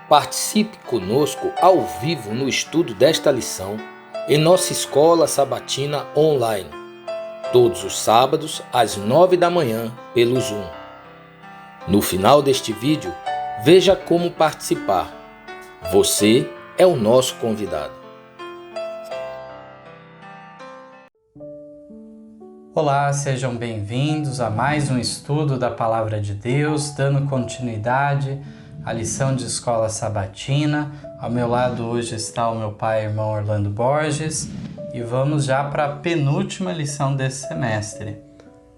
Participe conosco ao vivo no estudo desta lição em nossa escola sabatina online, todos os sábados às 9 da manhã pelo Zoom. No final deste vídeo, veja como participar. Você é o nosso convidado. Olá, sejam bem-vindos a mais um estudo da Palavra de Deus, dando continuidade à lição de escola sabatina. Ao meu lado hoje está o meu pai e irmão Orlando Borges e vamos já para a penúltima lição desse semestre.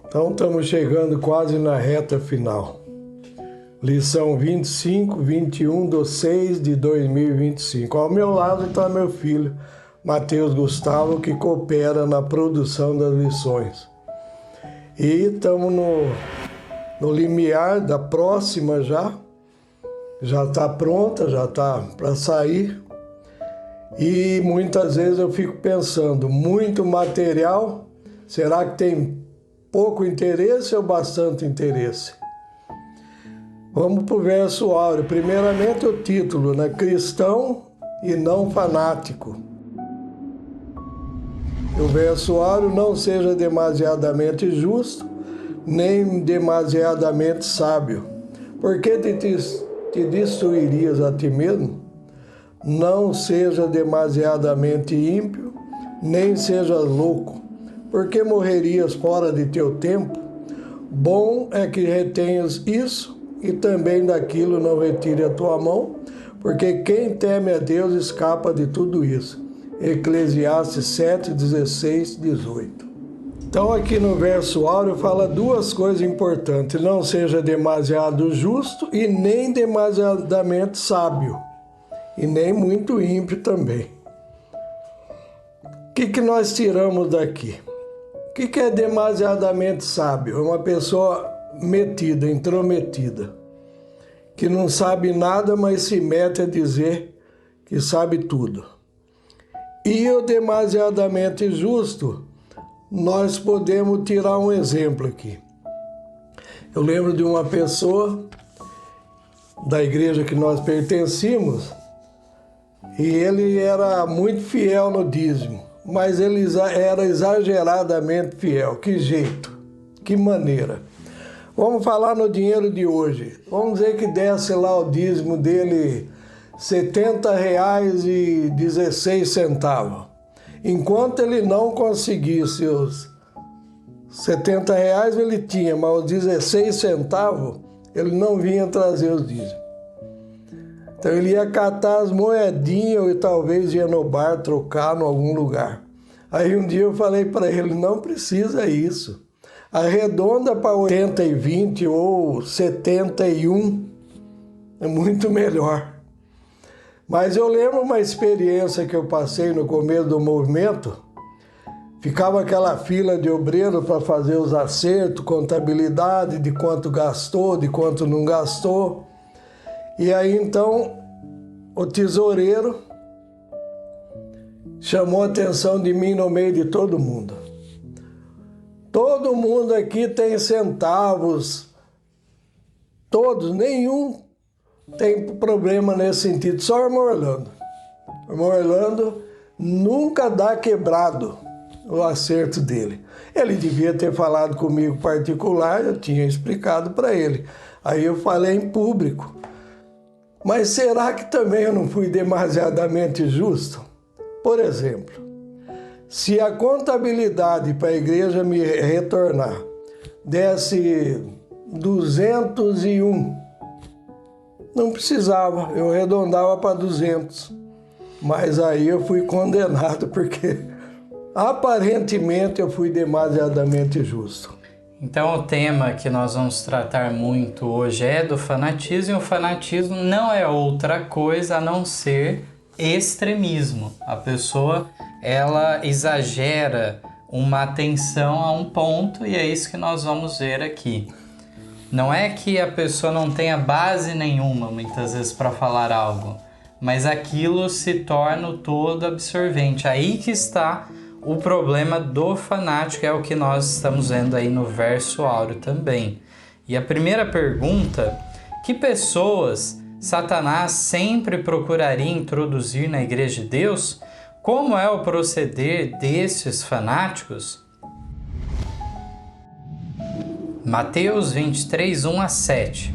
Então estamos chegando quase na reta final. Lição 25/21/6 de 2025. Ao meu lado está meu filho, Matheus Gustavo, que coopera na produção das lições. E estamos no limiar da próxima já está pronta, já está para sair. E muitas vezes eu fico pensando, muito material, será que tem pouco interesse ou bastante interesse? Vamos para o verso áureo. Primeiramente o título, né? Cristão e não fanático. O verso áureo: não seja demasiadamente justo, nem demasiadamente sábio. Por que te destruirias a ti mesmo? Não seja demasiadamente ímpio, nem sejas louco, porque morrerias fora de teu tempo. Bom é que retenhas isso, e também daquilo não retire a tua mão, porque quem teme a Deus escapa de tudo isso. Eclesiastes 7:16-18. Então aqui no verso áureo fala duas coisas importantes: não seja demasiado justo e nem demasiadamente sábio, e nem muito ímpio também. O que nós tiramos daqui? O que é demasiadamente sábio? É uma pessoa metida, intrometida, que não sabe nada, mas se mete a dizer que sabe tudo. E o demasiadamente justo, nós podemos tirar um exemplo aqui. Eu lembro de uma pessoa da igreja que nós pertencíamos, e ele era muito fiel no dízimo, mas ele era exageradamente fiel. Que jeito, que maneira. Vamos falar no dinheiro de hoje. Vamos dizer que desse lá o dízimo dele R$ 70,16. Enquanto ele não conseguisse os R$ 70, ele tinha, mas os 16 centavos ele não vinha trazer os dízimos. Então ele ia catar as moedinhas e talvez ia no bar trocar em algum lugar. Aí um dia eu falei para ele: não precisa isso. Arredonda para 80/20 ou 71, é muito melhor. Mas eu lembro uma experiência que eu passei no começo do movimento. Ficava aquela fila de obreiros para fazer os acertos, contabilidade de quanto gastou, de quanto não gastou. E aí então o tesoureiro chamou a atenção de mim no meio de todo mundo. Todo mundo aqui tem centavos, todos, nenhum tem problema nesse sentido, só o irmão Orlando. O irmão Orlando nunca dá quebrado o acerto dele. Ele devia ter falado comigo particular, eu tinha explicado para ele. Aí eu falei em público. Mas será que também eu não fui demasiadamente justo? Por exemplo, se a contabilidade para a igreja me retornar desse 201, não precisava, eu arredondava para 200. Mas aí eu fui condenado porque aparentemente eu fui demasiadamente justo. Então o tema que nós vamos tratar muito hoje é do fanatismo, e o fanatismo não é outra coisa a não ser extremismo. A pessoa, ela exagera uma atenção a um ponto, e é isso que nós vamos ver aqui. Não é que a pessoa não tenha base nenhuma, muitas vezes, para falar algo, mas aquilo se torna o todo absorvente. Aí que está o problema do fanático, é o que nós estamos vendo aí no verso áureo também. E a primeira pergunta: que pessoas Satanás sempre procuraria introduzir na Igreja de Deus? Como é o proceder destes fanáticos? Mateus 23, 1-7.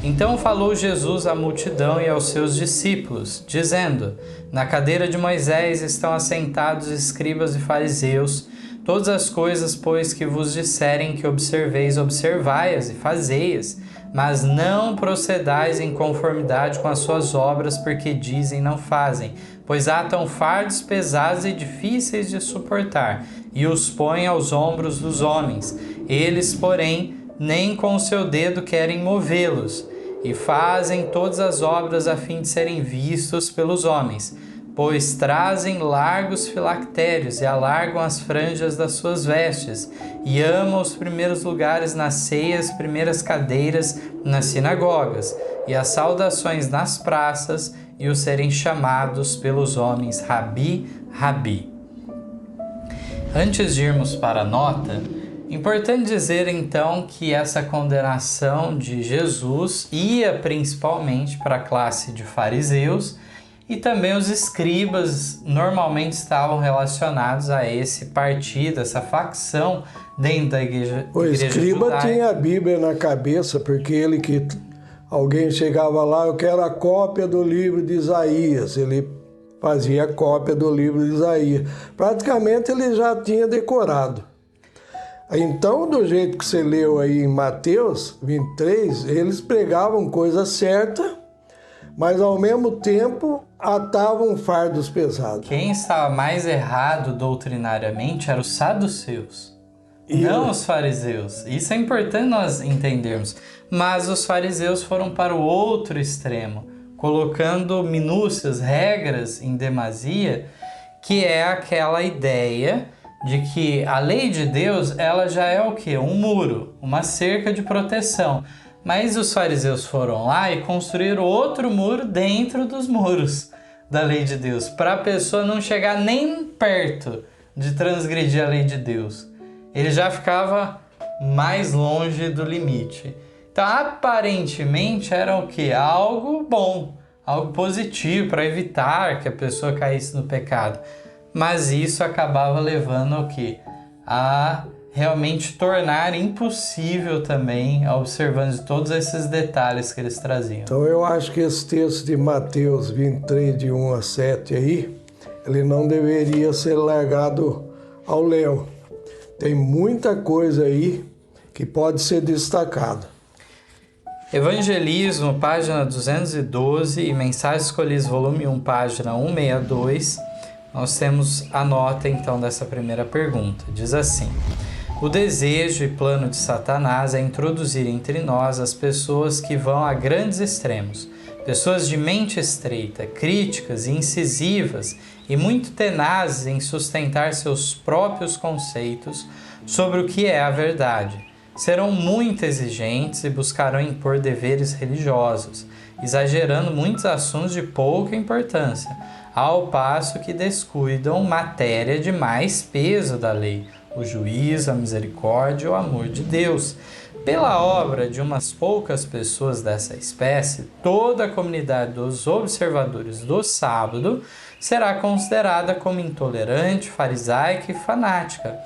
Então falou Jesus à multidão e aos seus discípulos, dizendo: Na cadeira de Moisés estão assentados escribas e fariseus. Todas as coisas, pois, que vos disserem que observeis, observai-as e fazei-as, mas não procedais em conformidade com as suas obras, porque dizem não fazem, pois atam fardos pesados e difíceis de suportar, e os põem aos ombros dos homens. Eles, porém, nem com o seu dedo querem movê-los, e fazem todas as obras a fim de serem vistos pelos homens, pois trazem largos filactérios e alargam as franjas das suas vestes, e amam os primeiros lugares nas ceias, primeiras cadeiras nas sinagogas, e as saudações nas praças, e os serem chamados pelos homens Rabi, Rabi. Antes de irmos para a nota, importante dizer então que essa condenação de Jesus ia principalmente para a classe de fariseus, e também os escribas normalmente estavam relacionados a esse partido, essa facção dentro da igreja. O escriba judaica tinha a Bíblia na cabeça, porque alguém chegava lá, eu quero a cópia do livro de Isaías. Ele fazia a cópia do livro de Isaías. Praticamente ele já tinha decorado. Então, do jeito que você leu aí em Mateus 23, eles pregavam coisa certa, mas ao mesmo tempo atavam fardos pesados. Quem estava mais errado doutrinariamente eram os saduceus, não os fariseus. Isso é importante nós entendermos. Mas os fariseus foram para o outro extremo, colocando minúcias, regras em demasia, que é aquela ideia de que a lei de Deus ela já é o quê? Um muro, uma cerca de proteção. Mas os fariseus foram lá e construíram outro muro dentro dos muros da lei de Deus, para a pessoa não chegar nem perto de transgredir a lei de Deus. Ele já ficava mais longe do limite. Então, aparentemente, era o quê? Algo bom, algo positivo para evitar que a pessoa caísse no pecado. Mas isso acabava levando ao quê? A realmente tornar impossível também a observância de todos esses detalhes que eles traziam. Então eu acho que esse texto de Mateus 23, de 1-7 aí, ele não deveria ser largado ao léu. Tem muita coisa aí que pode ser destacada. Evangelismo, página 212 e Mensagens Escolhidas, volume 1, página 162, nós temos a nota então dessa primeira pergunta. Diz assim: o desejo e plano de Satanás é introduzir entre nós as pessoas que vão a grandes extremos, pessoas de mente estreita, críticas e incisivas e muito tenazes em sustentar seus próprios conceitos sobre o que é a verdade. Serão muito exigentes e buscarão impor deveres religiosos, exagerando muitos assuntos de pouca importância, ao passo que descuidam matéria de mais peso da lei, o juízo, a misericórdia e o amor de Deus. Pela obra de umas poucas pessoas dessa espécie, toda a comunidade dos observadores do sábado será considerada como intolerante, farisaica e fanática.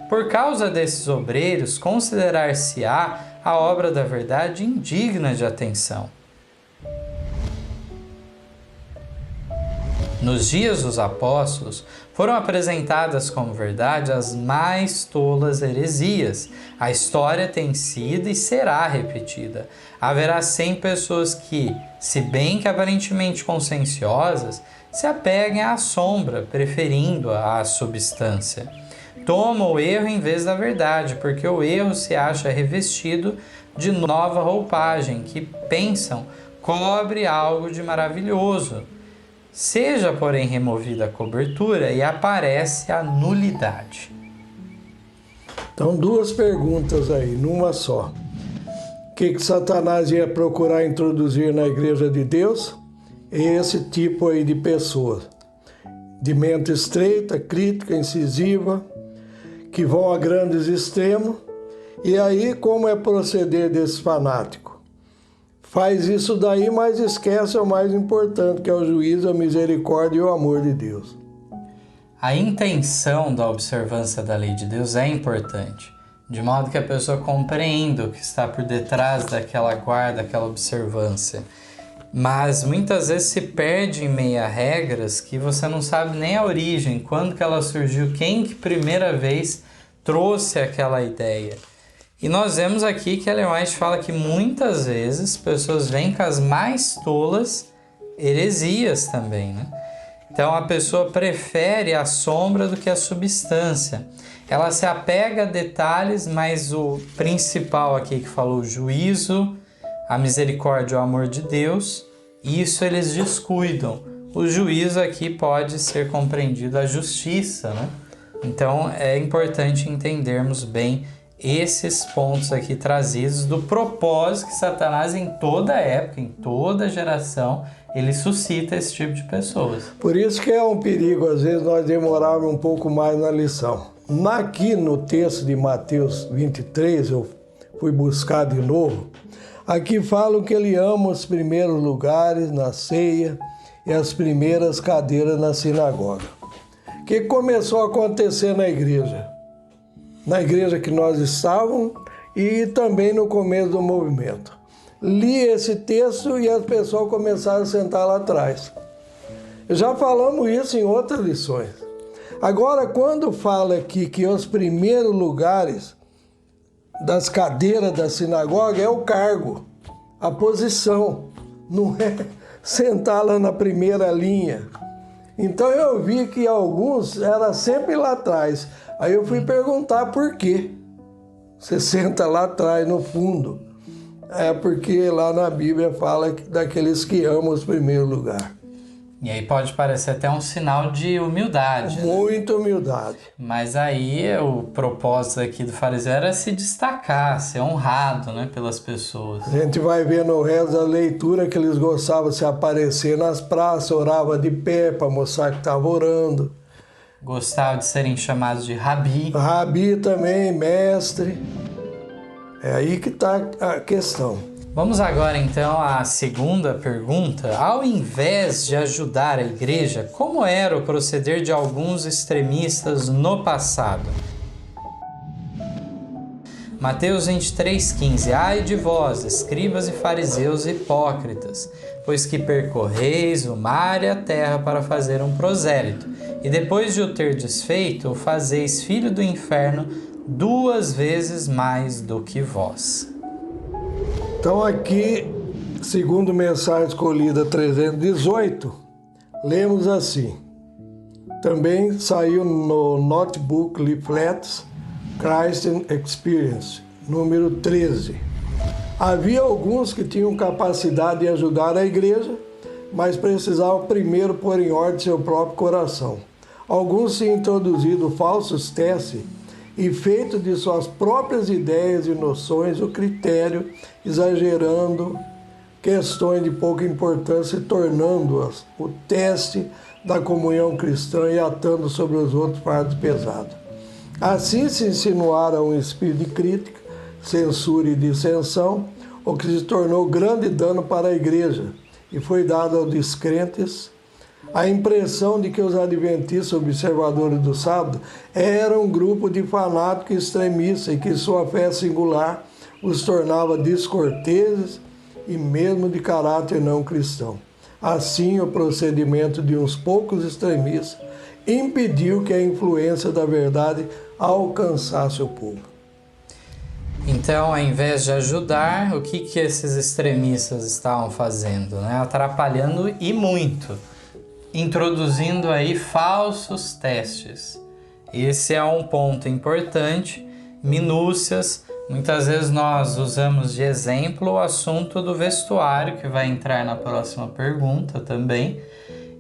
Por causa desses obreiros, considerar-se-á a obra da verdade indigna de atenção. Nos dias dos apóstolos, foram apresentadas como verdade as mais tolas heresias. A história tem sido e será repetida. Haverá 100 pessoas que, se bem que aparentemente conscienciosas, se apeguem à sombra, preferindo-a à substância. Tomam o erro em vez da verdade, porque o erro se acha revestido de nova roupagem, que pensam cobre algo de maravilhoso. Seja, porém, removida a cobertura e aparece a nulidade. Então, duas perguntas aí, numa só. O que Satanás ia procurar introduzir na Igreja de Deus? Esse tipo aí de pessoas, de mente estreita, crítica, incisiva, que vão a grandes extremos. E aí, como é proceder desse fanático? faz isso daí, mas esquece o mais importante, que é o juízo, a misericórdia e o amor de Deus. A intenção da observância da lei de Deus é importante, de modo que a pessoa compreenda o que está por detrás daquela guarda, daquela observância. Mas muitas vezes se perde em meio a regras que você não sabe nem a origem, quando que ela surgiu, quem que primeira vez trouxe aquela ideia. E nós vemos aqui que Ellen White fala que muitas vezes pessoas vêm com as mais tolas heresias também, né? Então a pessoa prefere a sombra do que a substância. Ela se apega a detalhes, mas o principal aqui que falou, o juízo, a misericórdia e o amor de Deus, isso eles descuidam. O juízo aqui pode ser compreendido a justiça, né? Então é importante entendermos bem esses pontos aqui trazidos do propósito que Satanás em toda época, em toda geração, ele suscita esse tipo de pessoas. Por isso que é um perigo, às vezes, nós demorarmos um pouco mais na lição. Aqui no texto de Mateus 23, eu fui buscar de novo, aqui fala que ele ama os primeiros lugares na ceia e as primeiras cadeiras na sinagoga. O que começou a acontecer na igreja? Na igreja que nós estávamos e também no começo do movimento. Li esse texto e as pessoas começaram a sentar lá atrás. Já falamos isso em outras lições. Agora, quando fala aqui que os primeiros lugares das cadeiras da sinagoga é o cargo, a posição, não é sentar lá na primeira linha. Então eu vi que alguns era sempre lá atrás. Aí eu fui perguntar por quê. Você senta lá atrás, no fundo. É porque lá na Bíblia fala daqueles que amam os primeiros lugares. E aí pode parecer até um sinal de humildade. Muita humildade. Mas aí o propósito aqui do fariseu era se destacar, ser honrado, né, pelas pessoas. A gente vai ver no resto da leitura que eles gostavam de se aparecer nas praças, orava de pé para mostrar que estava orando. Gostavam de serem chamados de rabi. Rabi também, mestre. É aí que está a questão. Vamos agora então à segunda pergunta. Ao invés de ajudar a igreja, como era o proceder de alguns extremistas no passado? Mateus 23,15. Ai de vós, escribas e fariseus hipócritas, pois que percorreis o mar e a terra para fazer um prosélito, e depois de o ter desfeito, o fazeis filho do inferno 2 vezes mais do que vós. Então aqui, segundo mensagem escolhida 318, lemos assim. Também saiu no Notebook Leaflets Christian Experience, número 13. Havia alguns que tinham capacidade de ajudar a igreja, mas precisavam primeiro pôr em ordem seu próprio coração. Alguns tinham introduzido falsos testes e feito de suas próprias ideias e noções o critério, exagerando questões de pouca importância e tornando-as o teste da comunhão cristã e atando sobre os outros fardos pesados. Assim se insinuaram um espírito de crítica, censura e dissensão, o que se tornou grande dano para a igreja e foi dado aos descrentes a impressão de que os adventistas observadores do sábado eram um grupo de fanáticos extremistas e que sua fé singular os tornava descorteses e mesmo de caráter não cristão. Assim, o procedimento de uns poucos extremistas impediu que a influência da verdade alcançasse o povo. Então, ao invés de ajudar, o que esses extremistas estavam fazendo? Né? Atrapalhando e muito. Introduzindo aí falsos testes. Esse é um ponto importante, minúcias. Muitas vezes nós usamos de exemplo o assunto do vestuário, que vai entrar na próxima pergunta também.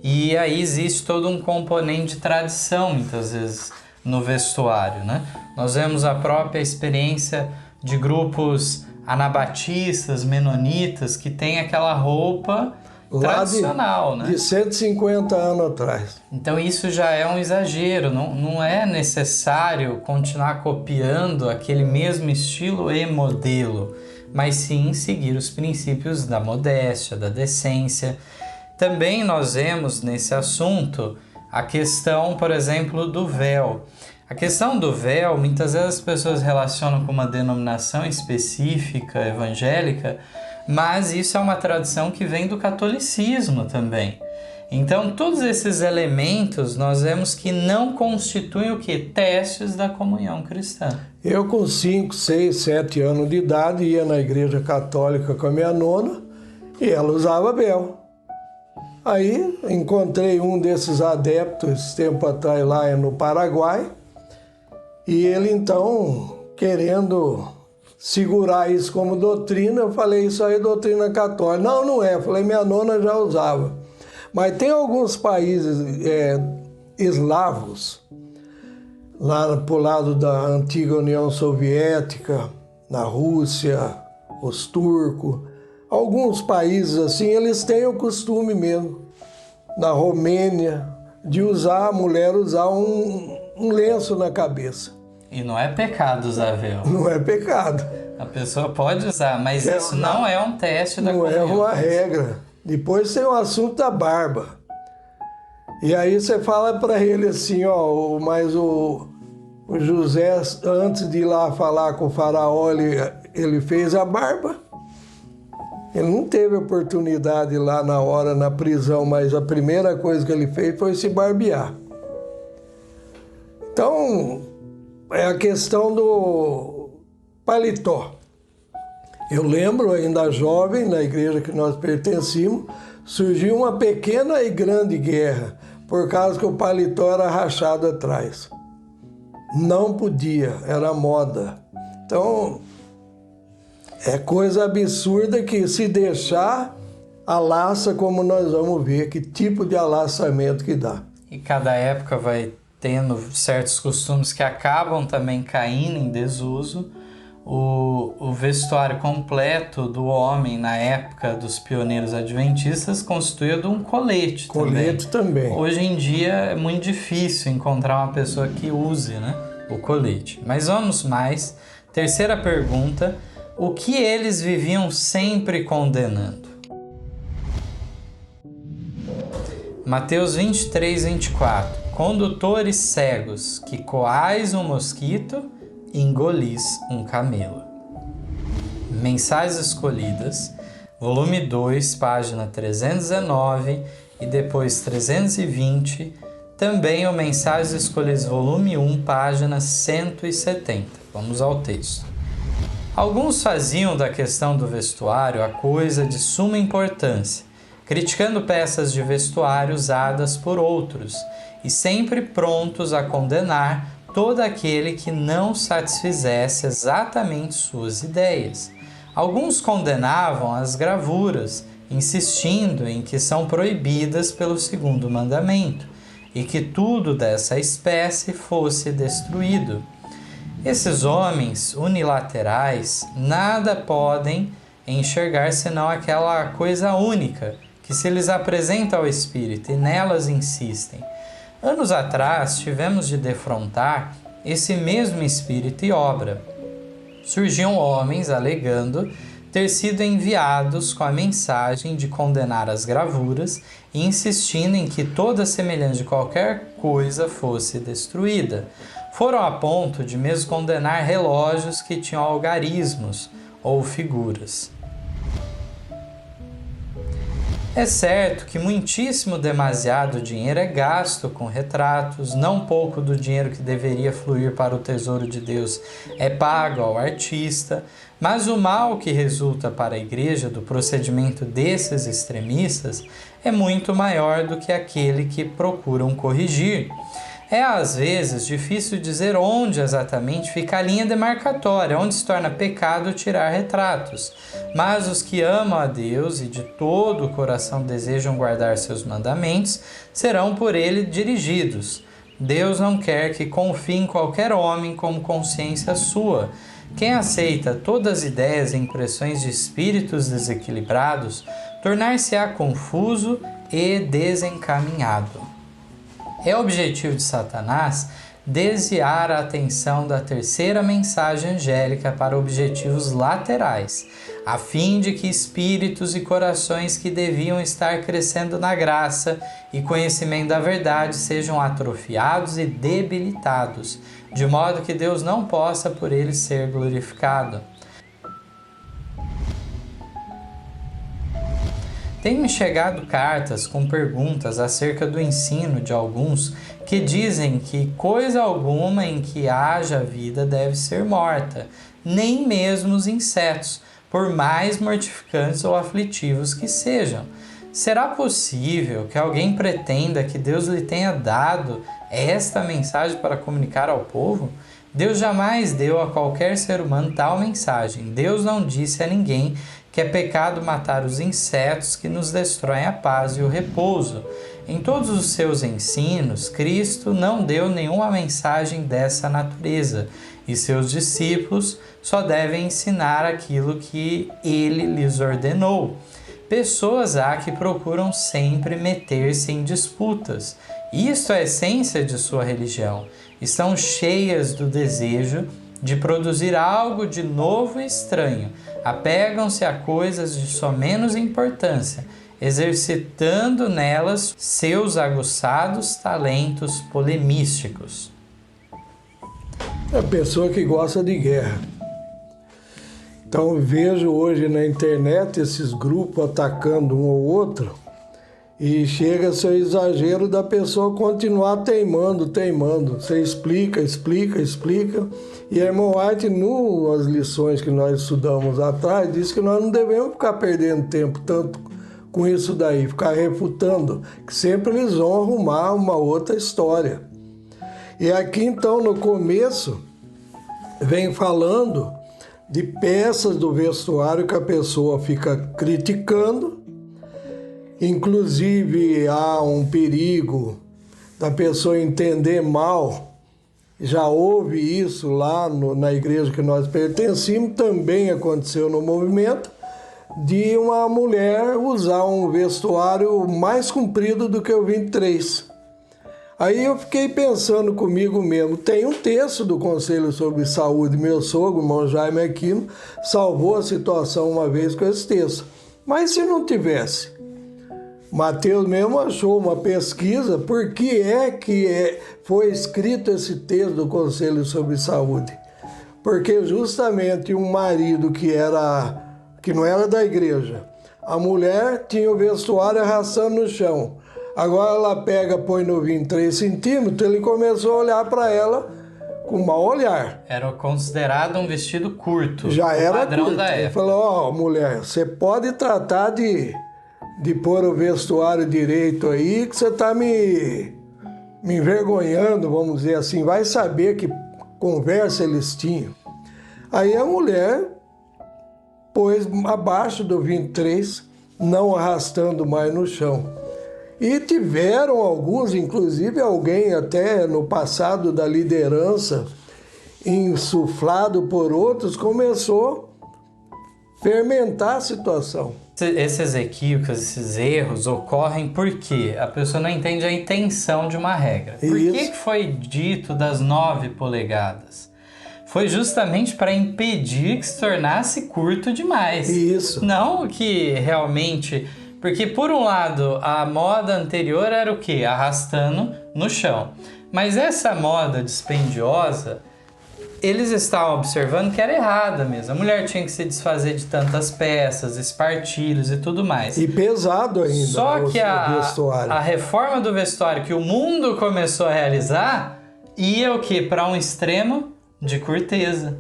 E aí existe todo um componente de tradição, muitas vezes, no vestuário, né? Nós vemos a própria experiência de grupos anabatistas, menonitas, que tem aquela roupa tradicional, né? De 150 anos atrás. Então isso já é um exagero, não é necessário continuar copiando aquele mesmo estilo e modelo, mas sim seguir os princípios da modéstia, da decência. Também nós vemos nesse assunto a questão, por exemplo, do véu. A questão do véu, muitas vezes as pessoas relacionam com uma denominação específica evangélica, mas isso é uma tradição que vem do catolicismo também. Então, todos esses elementos nós vemos que não constituem o quê? Testes da comunhão cristã. Eu com 5, 6, 7 anos de idade ia na igreja católica com a minha nona e ela usava véu. Aí encontrei um desses adeptos tempo atrás lá no Paraguai e ele então querendo segurar isso como doutrina, eu falei, isso aí é doutrina católica. Não, não é. Eu falei, minha nona já usava. Mas tem alguns países eslavos, lá pro lado da antiga União Soviética, na Rússia, os turcos, alguns países assim, eles têm o costume mesmo, na Romênia, de usar, a mulher usar um lenço na cabeça. E não é pecado usar véu. Não é pecado. A pessoa pode usar, mas isso não é um teste da comunhão. Não é uma regra. Depois tem o assunto da barba. E aí você fala para ele assim, ó, mas o José, antes de ir lá falar com o faraó, ele fez a barba. Ele não teve oportunidade lá na hora, na prisão, mas a primeira coisa que ele fez foi se barbear. Então, é a questão do paletó. Eu lembro, ainda jovem, na igreja que nós pertencíamos, surgiu uma pequena e grande guerra, por causa que o paletó era rachado atrás. Não podia, era moda. Então, é coisa absurda que se deixar, alaça, como nós vamos ver, que tipo de alaçamento que dá. E cada época vai tendo certos costumes que acabam também caindo em desuso. O vestuário completo do homem na época dos pioneiros adventistas constituía de um colete. Colete também. Hoje em dia é muito difícil encontrar uma pessoa que use, né, o colete. Mas vamos mais. Terceira pergunta. O que eles viviam sempre condenando? Mateus 23, 24. Condutores cegos, que coais um mosquito e engolis um camelo. Mensagens Escolhidas, volume 2, página 319 e depois 320. Também o Mensagens Escolhidas, volume 1, página 170. Vamos ao texto. Alguns faziam da questão do vestuário a coisa de suma importância, criticando peças de vestuário usadas por outros e sempre prontos a condenar todo aquele que não satisfizesse exatamente suas ideias. Alguns condenavam as gravuras, insistindo em que são proibidas pelo segundo mandamento e que tudo dessa espécie fosse destruído. Esses homens unilaterais nada podem enxergar senão aquela coisa única que se lhes apresenta ao Espírito e nelas insistem. Anos atrás tivemos de defrontar esse mesmo espírito e obra. Surgiam homens alegando ter sido enviados com a mensagem de condenar as gravuras e insistindo em que toda semelhança de qualquer coisa fosse destruída. Foram a ponto de mesmo condenar relógios que tinham algarismos ou figuras. É certo que muitíssimo demasiado dinheiro é gasto com retratos, não pouco do dinheiro que deveria fluir para o tesouro de Deus é pago ao artista, mas o mal que resulta para a igreja do procedimento desses extremistas é muito maior do que aquele que procuram corrigir. É às vezes difícil dizer onde exatamente fica a linha demarcatória, onde se torna pecado tirar retratos. Mas os que amam a Deus e de todo o coração desejam guardar seus mandamentos, serão por ele dirigidos. Deus não quer que confie em qualquer homem como consciência sua. Quem aceita todas as ideias e impressões de espíritos desequilibrados, tornar-se-á confuso e desencaminhado. É objetivo de Satanás desviar a atenção da terceira mensagem angélica para objetivos laterais, a fim de que espíritos e corações que deviam estar crescendo na graça e conhecimento da verdade sejam atrofiados e debilitados, de modo que Deus não possa por eles ser glorificado. Tem-me chegado cartas com perguntas acerca do ensino de alguns que dizem que coisa alguma em que haja vida deve ser morta, nem mesmo os insetos, por mais mortificantes ou aflitivos que sejam. Será possível que alguém pretenda que Deus lhe tenha dado esta mensagem para comunicar ao povo? Deus jamais deu a qualquer ser humano tal mensagem. Deus não disse a ninguém que é pecado matar os insetos que nos destroem a paz e o repouso. Em todos os seus ensinos, Cristo não deu nenhuma mensagem dessa natureza, e seus discípulos só devem ensinar aquilo que ele lhes ordenou. Pessoas há que procuram sempre meter-se em disputas. Isto é a essência de sua religião. Estão cheias do desejo de produzir algo de novo e estranho. Apegam-se a coisas de só menos importância, exercitando nelas seus aguçados talentos polemísticos. É a pessoa que gosta de guerra. Então vejo hoje na internet esses grupos atacando um ou outro e chega a ser o exagero da pessoa continuar teimando. Você explica. E a irmã White, nas lições que nós estudamos atrás, disse que nós não devemos ficar perdendo tempo tanto com isso daí, ficar refutando, que sempre eles vão arrumar uma outra história. E aqui então no começo vem falando de peças do vestuário que a pessoa fica criticando. Inclusive há um perigo da pessoa entender mal. Já houve isso lá na igreja que nós pertencíamos, também aconteceu no movimento, de uma mulher usar um vestuário mais comprido do que o 23. Aí eu fiquei pensando comigo mesmo, tem um texto do Conselho sobre Saúde, meu sogro, irmão Jaime Aquino, salvou a situação uma vez com esse texto. Mas se não tivesse? Mateus mesmo achou uma pesquisa, por que foi escrito esse texto do Conselho sobre Saúde? Porque justamente um marido que não era da igreja, a mulher tinha o vestuário arrastando no chão. Agora ela pega, põe no 23 centímetros, ele começou a olhar para ela com mau olhar. Era considerado um vestido curto, Já era padrão curto. da época. Ele falou, mulher, você pode tratar de pôr o vestuário direito aí, que você está me envergonhando, vamos dizer assim. Vai saber que conversa eles tinham. Aí a mulher pôs abaixo do 23, não arrastando mais no chão. E tiveram alguns, inclusive alguém até no passado da liderança, insuflado por outros, começou a fermentar a situação. Esses equívocos, esses erros ocorrem porque a pessoa não entende a intenção de uma regra. Por que foi dito das 9 polegadas? Foi justamente para impedir que se tornasse curto demais. Isso. Não que realmente... Porque, por um lado, a moda anterior era o quê? Arrastando no chão. Mas essa moda dispendiosa, eles estavam observando que era errada mesmo. A mulher tinha que se desfazer de tantas peças, espartilhos e tudo mais. E pesado ainda. Só que a reforma do vestuário que o mundo começou a realizar ia o quê? Para um extremo de curteza.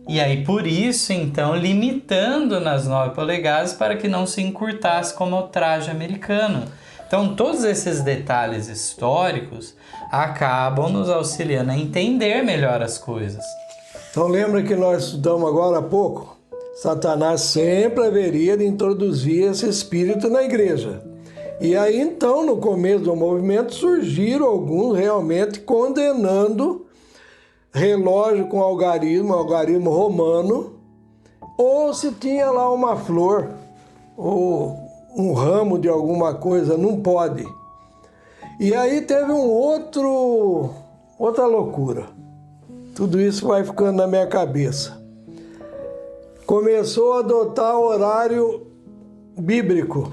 E aí, por isso, então, limitando nas 9 polegadas para que não se encurtasse como o traje americano. Então, todos esses detalhes históricos acabam nos auxiliando a entender melhor as coisas. Então, lembra que nós estudamos agora há pouco? Satanás sempre haveria de introduzir esse espírito na igreja. E aí, então, no começo do movimento, surgiram alguns realmente condenando relógio com algarismo romano, ou se tinha lá uma flor, ou um ramo de alguma coisa, não pode. E aí teve um outro Outra loucura. Tudo isso vai ficando na minha cabeça. Começou a adotar horário bíblico.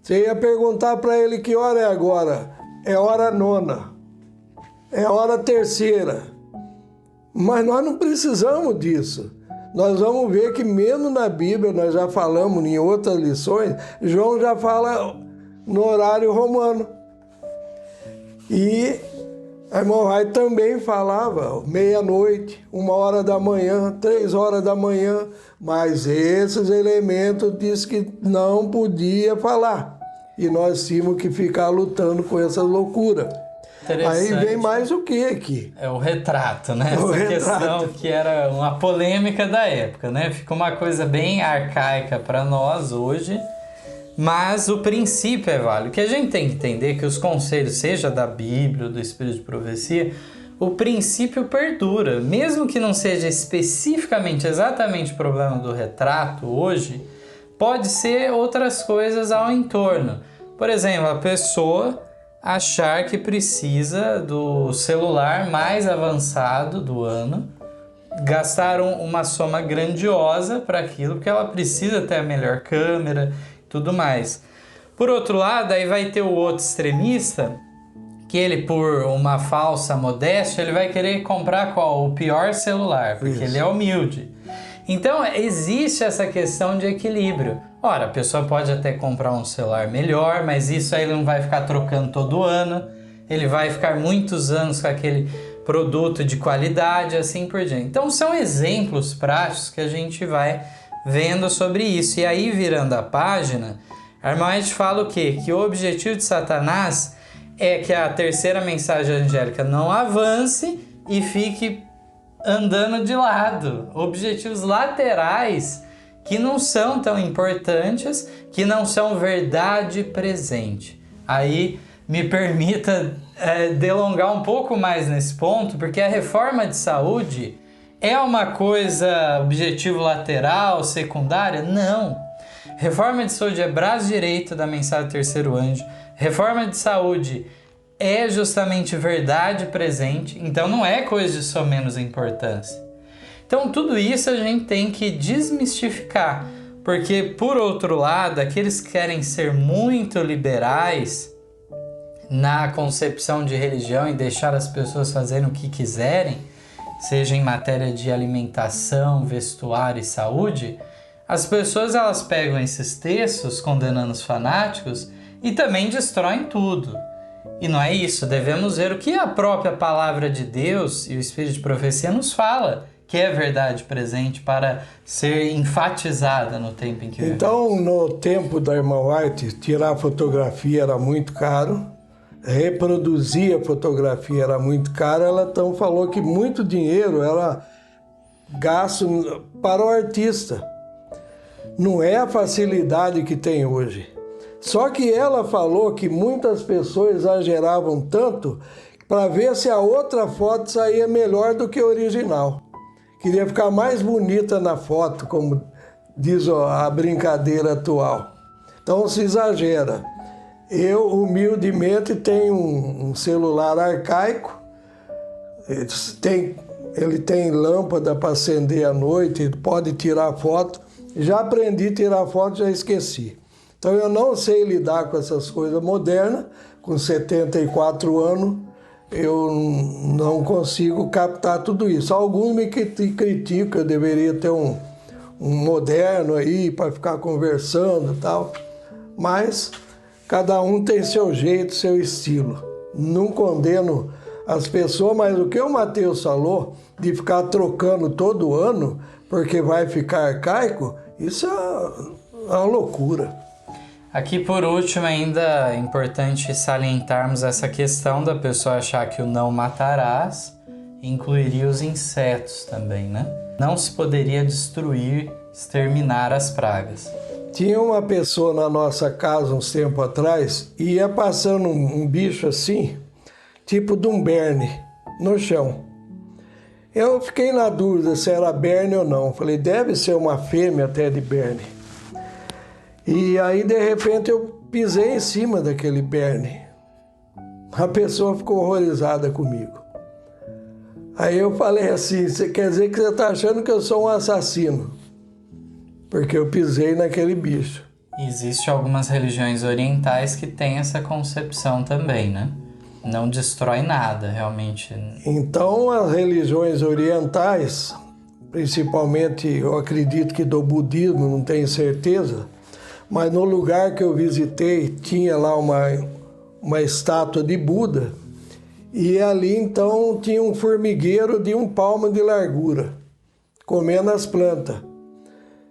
Você ia perguntar para ele que hora é agora. É hora 9. É hora 3. Mas nós não precisamos disso. Nós vamos ver que mesmo na Bíblia, nós já falamos em outras lições, João já fala no horário romano. E a irmã White também falava 00:30, 1h, 3h, mas esses elementos diz que não podia falar. E nós tínhamos que ficar lutando com essa loucura. Aí vem mais o que aqui? É o retrato, né? Essa questão que era uma polêmica da época, né? Fica uma coisa bem arcaica para nós hoje, mas o princípio é válido. O que a gente tem que entender é que os conselhos, seja da Bíblia ou do Espírito de Profecia, o princípio perdura. Mesmo que não seja especificamente, exatamente o problema do retrato hoje, pode ser outras coisas ao entorno. Por exemplo, a pessoa achar que precisa do celular mais avançado do ano, gastaram uma soma grandiosa para aquilo, porque ela precisa ter a melhor câmera e tudo mais. Por outro lado, aí vai ter o outro extremista, que ele, por uma falsa modéstia, ele vai querer comprar qual? O pior celular, porque ele é humilde. Então, existe essa questão de equilíbrio. Ora, a pessoa pode até comprar um celular melhor, mas isso aí ele não vai ficar trocando todo ano. Ele vai ficar muitos anos com aquele produto de qualidade, assim por diante. Então, são exemplos práticos que a gente vai vendo sobre isso. E aí, virando a página, a irmã White fala o quê? Que o objetivo de Satanás é que a terceira mensagem angélica não avance e fique andando de lado. Objetivos laterais que não são tão importantes, que não são verdade presente. Aí me permita delongar um pouco mais nesse ponto, porque a reforma de saúde é uma coisa, objetivo lateral, secundária? Não. Reforma de saúde é braço direito da mensagem do terceiro anjo. Reforma de saúde é justamente verdade presente, então não é coisa de só menos importância. Então tudo isso a gente tem que desmistificar, porque por outro lado, aqueles que querem ser muito liberais na concepção de religião e deixar as pessoas fazerem o que quiserem, seja em matéria de alimentação, vestuário e saúde, as pessoas elas pegam esses textos condenando os fanáticos e também destroem tudo. E não é isso, devemos ver o que a própria palavra de Deus e o Espírito de Profecia nos fala, que é verdade presente para ser enfatizada no tempo em que vivemos. Então, no tempo da irmã White, tirar fotografia era muito caro, reproduzir a fotografia era muito caro, ela então falou que muito dinheiro era gasto para o artista. Não é a facilidade que tem hoje. Só que ela falou que muitas pessoas exageravam tanto para ver se a outra foto saía melhor do que a original. Queria ficar mais bonita na foto, como diz a brincadeira atual. Então se exagera. Eu, humildemente, tenho um celular arcaico. Ele tem lâmpada para acender à noite, pode tirar foto. Já aprendi a tirar foto, já esqueci. Então eu não sei lidar com essas coisas modernas. Com 74 anos, eu não consigo captar tudo isso. Alguns me criticam, eu deveria ter um moderno aí para ficar conversando e tal. Mas cada um tem seu jeito, seu estilo. Não condeno as pessoas, mas o que o Mateus falou de ficar trocando todo ano porque vai ficar arcaico, isso é uma loucura. Aqui por último ainda é importante salientarmos essa questão da pessoa achar que o não matarás incluiria os insetos também, né? Não se poderia destruir, exterminar as pragas. Tinha uma pessoa na nossa casa uns tempos atrás e ia passando um bicho assim, tipo de um berne, no chão. Eu fiquei na dúvida se era berne ou não. Falei, deve ser uma fêmea até de berne. E aí, de repente, eu pisei em cima daquele berne. A pessoa ficou horrorizada comigo. Aí eu falei assim, você quer dizer que você está achando que eu sou um assassino? Porque eu pisei naquele bicho. Existem algumas religiões orientais que têm essa concepção também, né? Não destrói nada, realmente. Então, as religiões orientais, principalmente, eu acredito que do budismo, não tenho certeza, mas no lugar que eu visitei, tinha lá uma estátua de Buda, e ali, então, tinha um formigueiro de 1 palmo de largura, comendo as plantas.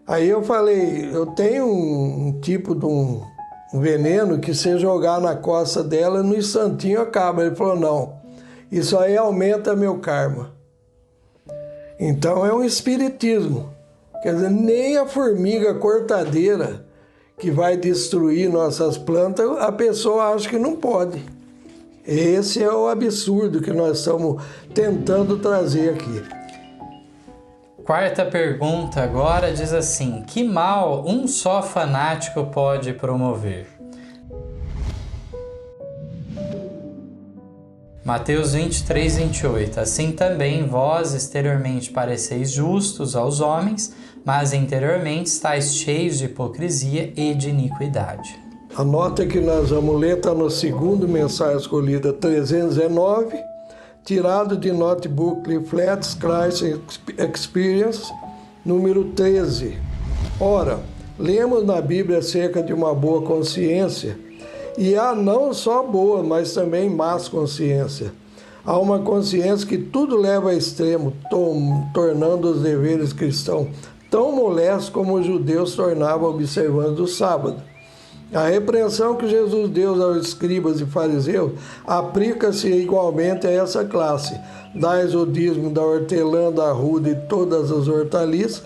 Aí eu falei, eu tenho um tipo de um veneno que se jogar na costa dela, no instantinho acaba. Ele falou, não, isso aí aumenta meu karma. Então é um espiritismo. Quer dizer, nem a formiga cortadeira que vai destruir nossas plantas, a pessoa acha que não pode. Esse é o absurdo que nós estamos tentando trazer aqui. Quarta pergunta agora diz assim: que mal um só fanático pode promover? Mateus 23, 28. Assim também vós exteriormente pareceis justos aos homens, mas interiormente estáis cheios de hipocrisia e de iniquidade. A nota que nós vamos ler está no segundo mensagem escolhida 319, tirado de Notebook Leaflets Christ Experience, número 13. Ora, lemos na Bíblia acerca de uma boa consciência, e há não só boa, mas também más consciência. Há uma consciência que tudo leva a extremo, tornando os deveres cristãos tão molestos como os judeus tornavam observando o sábado. A repreensão que Jesus deu aos escribas e fariseus aplica-se igualmente a essa classe. Dais o dízimo da hortelã, da arruda e todas as hortaliças,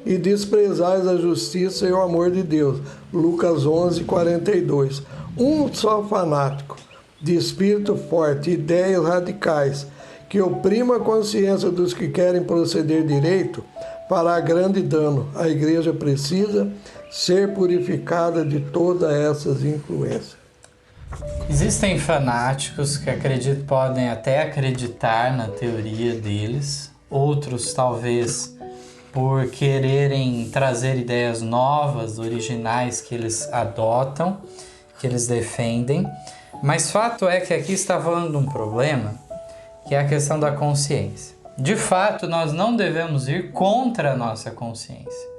e desprezais a justiça e o amor de Deus. Lucas 11, 42. Um só fanático, de espírito forte, ideias radicais, que oprima a consciência dos que querem proceder direito, fará grande dano. A igreja precisa ser purificada de todas essas influências. Existem fanáticos que podem até acreditar na teoria deles, outros talvez por quererem trazer ideias novas, originais que eles adotam, que eles defendem, mas fato é que aqui está falando de um problema, que é a questão da consciência. De fato, nós não devemos ir contra a nossa consciência.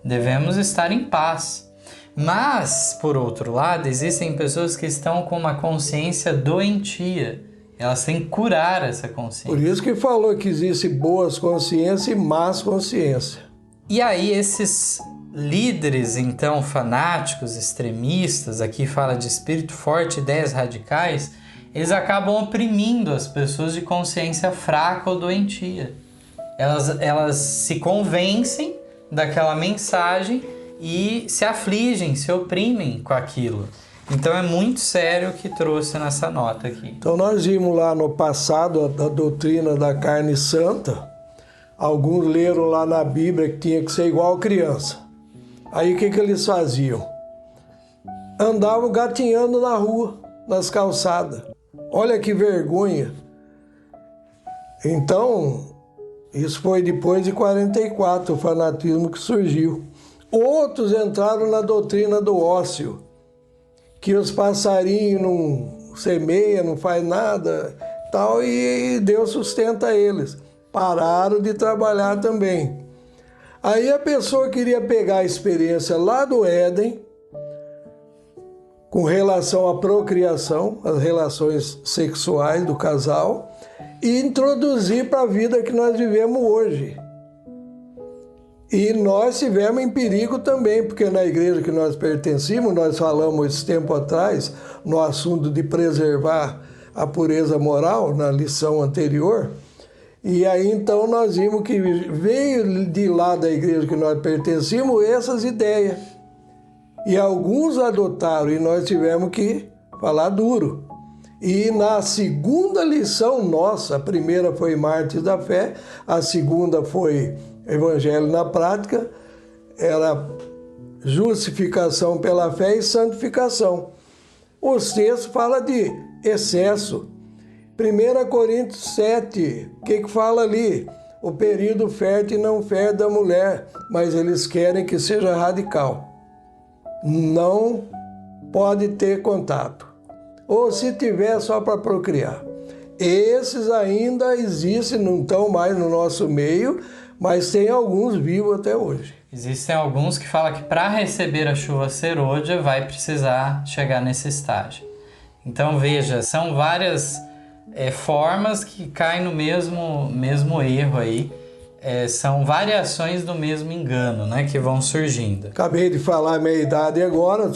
Devemos estar em paz. Mas, por outro lado, existem pessoas que estão com uma consciência doentia. Elas têm que curar essa consciência. Por isso que falou que existe boas consciências e más consciências. E aí esses líderes, então, fanáticos, extremistas, aqui fala de espírito forte, ideias radicais, eles acabam oprimindo as pessoas de consciência fraca ou doentia. Elas se convencem daquela mensagem e se afligem, se oprimem com aquilo. Então é muito sério o que trouxe nessa nota aqui. Então nós vimos lá no passado a doutrina da carne santa. Alguns leram lá na Bíblia que tinha que ser igual criança. Aí o que eles faziam? Andavam gatinhando na rua, nas calçadas. Olha que vergonha. Então, isso foi depois de 44, o fanatismo que surgiu. Outros entraram na doutrina do ócio, que os passarinhos não semeiam, não faz nada, tal, e Deus sustenta eles. Pararam de trabalhar também. Aí a pessoa queria pegar a experiência lá do Éden, com relação à procriação, as relações sexuais do casal, e introduzir para a vida que nós vivemos hoje. E nós estivemos em perigo também, porque na igreja que nós pertencíamos, nós falamos esse tempo atrás, no assunto de preservar a pureza moral, na lição anterior, e aí então nós vimos que veio de lá da igreja que nós pertencíamos essas ideias. E alguns adotaram, e nós tivemos que falar duro. E na segunda lição nossa, a primeira foi Mártires da Fé, a segunda foi Evangelho na Prática, era justificação pela fé e santificação. Os textos falam de excesso, 1 Coríntios 7, o que fala ali? O período fértil não fere da mulher, mas eles querem que seja radical. Não pode ter contato. Ou se tiver, só para procriar. Esses ainda existem, não estão mais no nosso meio, mas tem alguns vivos até hoje. Existem alguns que falam que para receber a chuva serôdia vai precisar chegar nesse estágio. Então veja, são várias formas que caem no mesmo erro aí. São variações do mesmo engano, né, que vão surgindo. Acabei de falar a minha idade agora,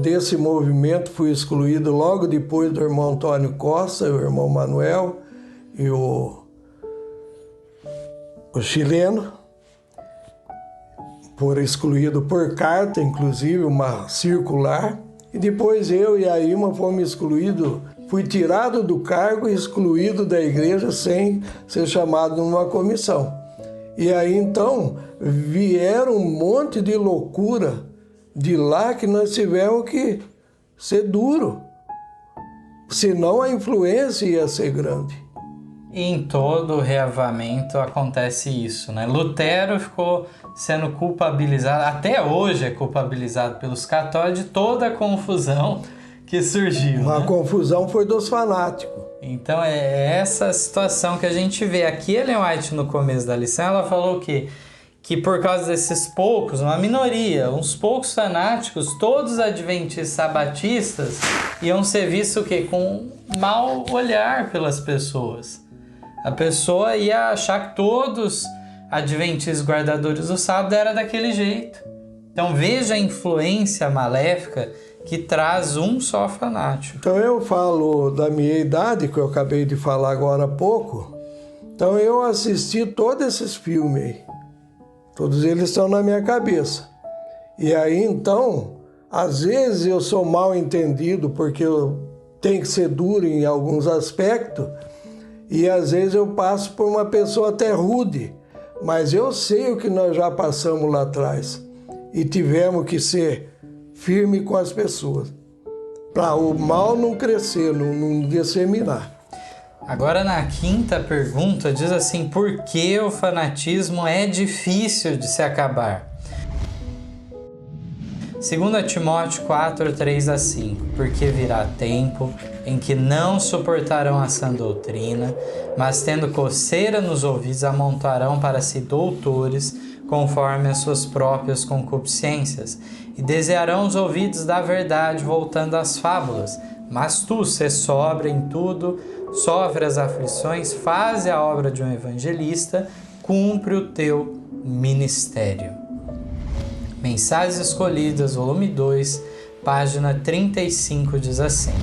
desse movimento fui excluído logo depois do irmão Antônio Costa, o irmão Manuel e o chileno, excluído por carta, inclusive uma circular, e depois eu e a Irma fomos excluídos, fui tirado do cargo e excluído da igreja sem ser chamado numa comissão. E aí então vieram um monte de loucura de lá que nós tivemos que ser duro, senão a influência ia ser grande. E em todo reavivamento acontece isso, né? Lutero ficou sendo culpabilizado, até hoje é culpabilizado pelos católicos de toda a confusão que surgiu. A confusão foi dos fanáticos. Então é essa situação que a gente vê. Aqui Ellen White, no começo da lição, ela falou que por causa desses poucos, uma minoria, uns poucos fanáticos, todos os adventistas sabatistas iam ser vistos o quê? Com mau olhar pelas pessoas. A pessoa ia achar que todos adventistas guardadores do sábado era daquele jeito. Então veja a influência maléfica que traz um só fanático. Então eu falo da minha idade, que eu acabei de falar agora há pouco. Então eu assisti todos esses filmes aí. Todos eles estão na minha cabeça. E aí então, às vezes eu sou mal entendido porque eu tenho que ser duro em alguns aspectos. E às vezes eu passo por uma pessoa até rude. Mas eu sei o que nós já passamos lá atrás. E tivemos que ser firme com as pessoas, para o mal não crescer, não disseminar. Agora na quinta pergunta diz assim: por que o fanatismo é difícil de se acabar? 2 Timóteo 4, 3-5. Porque virá tempo em que não suportarão a sã doutrina, mas tendo coceira nos ouvidos amontoarão para si doutores, conforme as suas próprias concupiscências, e desviarão os ouvidos da verdade, voltando às fábulas. Mas tu, sê sóbrio em tudo, sofre as aflições, faze a obra de um evangelista, cumpre o teu ministério. Mensagens Escolhidas, volume 2, página 35, diz assim: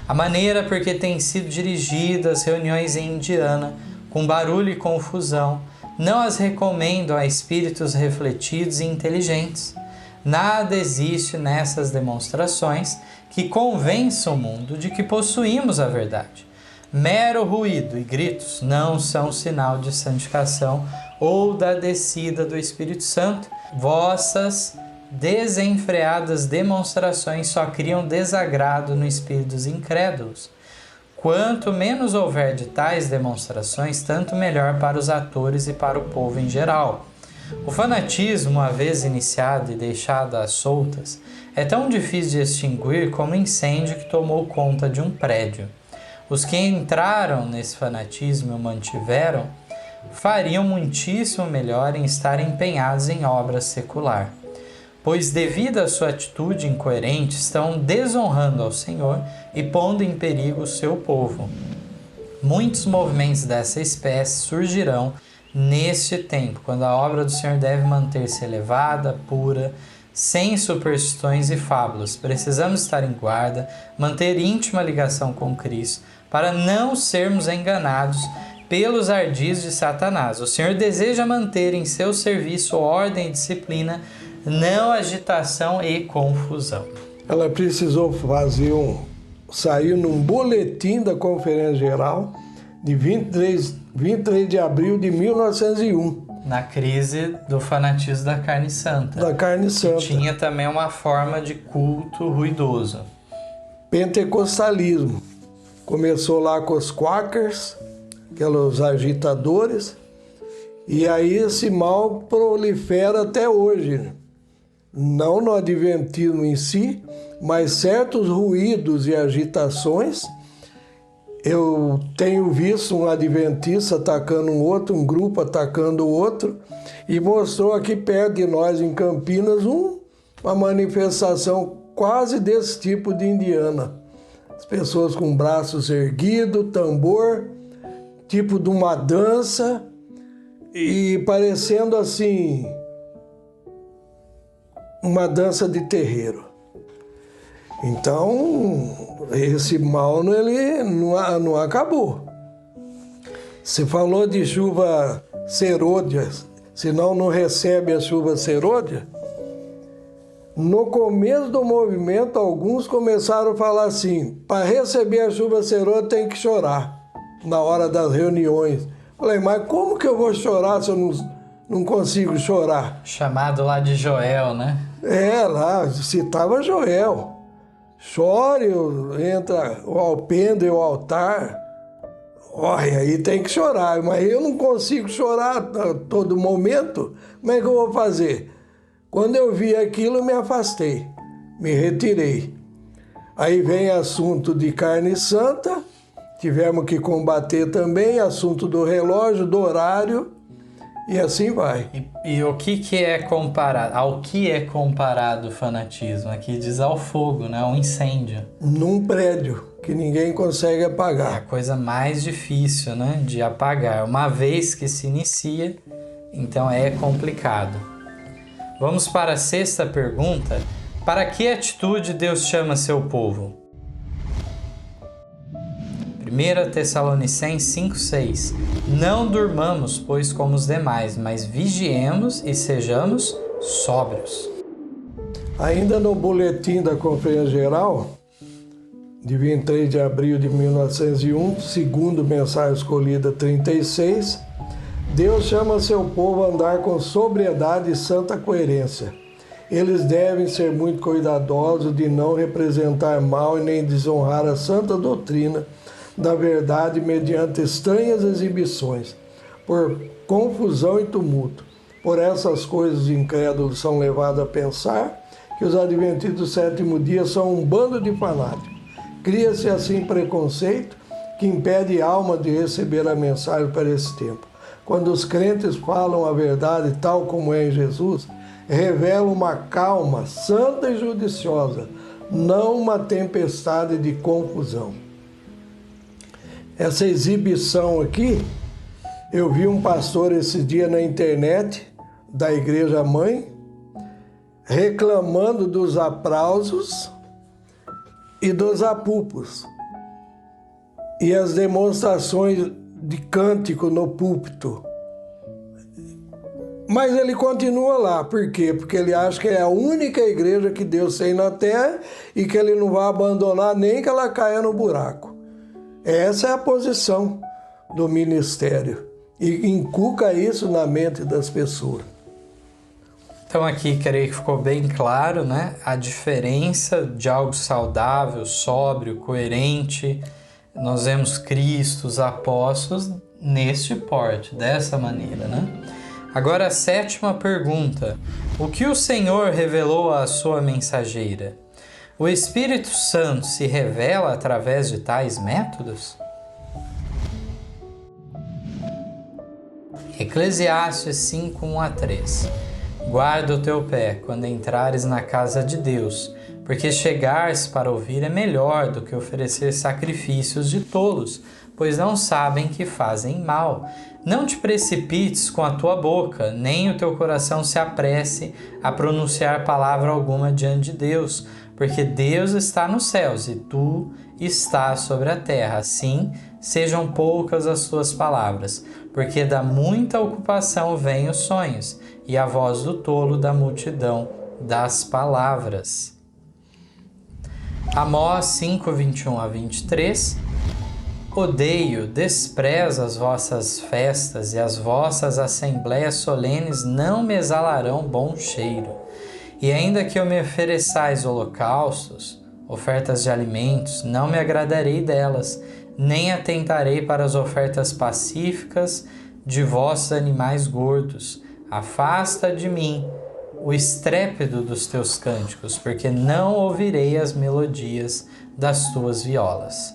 a maneira por que têm sido dirigidas reuniões em Indiana, com barulho e confusão, não as recomendo a espíritos refletidos e inteligentes. Nada existe nessas demonstrações que convença o mundo de que possuímos a verdade. Mero ruído e gritos não são sinal de santificação ou da descida do Espírito Santo. Vossas desenfreadas demonstrações só criam desagrado no espírito dos incrédulos. Quanto menos houver de tais demonstrações, tanto melhor para os atores e para o povo em geral. O fanatismo, uma vez iniciado e deixado às soltas, é tão difícil de extinguir como o incêndio que tomou conta de um prédio. Os que entraram nesse fanatismo e o mantiveram, fariam muitíssimo melhor em estar empenhados em obra secular, pois devido à sua atitude incoerente estão desonrando ao Senhor e pondo em perigo o seu povo. Muitos movimentos dessa espécie surgirão neste tempo, quando a obra do Senhor deve manter-se elevada, pura, sem superstições e fábulas. Precisamos estar em guarda, manter íntima ligação com Cristo, para não sermos enganados pelos ardis de Satanás. O Senhor deseja manter em seu serviço ordem e disciplina, não agitação e confusão. Ela precisou saiu num boletim da Conferência Geral de 23 de abril de 1901. Na crise do fanatismo da carne santa. Da carne santa. Que tinha também uma forma de culto ruidoso. Pentecostalismo. Começou lá com os quakers, aqueles agitadores, e aí esse mal prolifera até hoje. Não no adventismo em si, mas certos ruídos e agitações. Eu tenho visto um adventista atacando um outro, um grupo atacando o outro, e mostrou aqui perto de nós, em Campinas, uma manifestação quase desse tipo de Indiana. As pessoas com braços erguidos, tambor, tipo de uma dança, e parecendo assim, uma dança de terreiro. Então, esse mal ele não acabou. Você falou de chuva serôdia, senão não recebe a chuva serôdia. No começo do movimento, alguns começaram a falar assim, para receber a chuva serôdia tem que chorar, na hora das reuniões. Falei, mas como que eu vou chorar se eu não consigo chorar? Chamado lá de Joel, né? Lá citava Joel. Chore, entra o alpendre e o altar. Olha, aí tem que chorar, mas eu não consigo chorar a todo momento. Como é que eu vou fazer? Quando eu vi aquilo, eu me afastei, me retirei. Aí vem assunto de carne santa, tivemos que combater também, assunto do relógio, do horário, e assim vai. E o que é comparado? Ao que é comparado o fanatismo? Aqui diz ao fogo, né? Um incêndio. Num prédio que ninguém consegue É a apagar. coisa mais difícil, né? De apagar. Uma vez que se inicia, então é complicado. Vamos para a sexta pergunta. Para que atitude Deus chama seu povo? 1 Tessalonicenses 5,6. Não durmamos, pois, como os demais, mas vigiemos e sejamos sóbrios. Ainda no boletim da Conferência Geral, de 23 de abril de 1901, segundo mensagem escolhida 36, Deus chama seu povo a andar com sobriedade e santa coerência. Eles devem ser muito cuidadosos de não representar mal e nem desonrar a santa doutrina da verdade mediante estranhas exibições, por confusão e tumulto. Por essas coisas, os incrédulos são levados a pensar que os adventistas do sétimo dia são um bando de fanáticos. Cria-se assim preconceito que impede a alma de receber a mensagem para esse tempo. Quando os crentes falam a verdade tal como é em Jesus, revelam uma calma santa e judiciosa, não uma tempestade de confusão. Essa exibição aqui, eu vi um pastor esse dia na internet, da Igreja Mãe, reclamando dos aplausos e dos apupos. E as demonstrações de cântico no púlpito. Mas ele continua lá, por quê? Porque ele acha que é a única igreja que Deus tem na terra e que ele não vai abandonar nem que ela caia no buraco. Essa é a posição do ministério e inculca isso na mente das pessoas. Então aqui creio que ficou bem claro, né? A diferença de algo saudável, sóbrio, coerente. Nós vemos Cristo, os apóstolos, neste porte, dessa maneira, né? Agora a sétima pergunta. O que o Senhor revelou à sua mensageira? O Espírito Santo se revela através de tais métodos? Eclesiastes 5, 1-3. Guarda o teu pé quando entrares na casa de Deus, porque chegar-se para ouvir é melhor do que oferecer sacrifícios de tolos, pois não sabem que fazem mal. Não te precipites com a tua boca, nem o teu coração se apresse a pronunciar palavra alguma diante de Deus, porque Deus está nos céus e tu estás sobre a terra. Assim, sejam poucas as tuas palavras, porque da muita ocupação vêm os sonhos, e a voz do tolo da multidão das palavras. Amós 5, 21-23. Odeio, desprezo as vossas festas, e as vossas assembléias solenes não me exalarão bom cheiro. E ainda que eu me ofereçais holocaustos, ofertas de alimentos, não me agradarei delas, nem atentarei para as ofertas pacíficas de vossos animais gordos. Afasta de mim o estrépito dos teus cânticos, porque não ouvirei as melodias das tuas violas.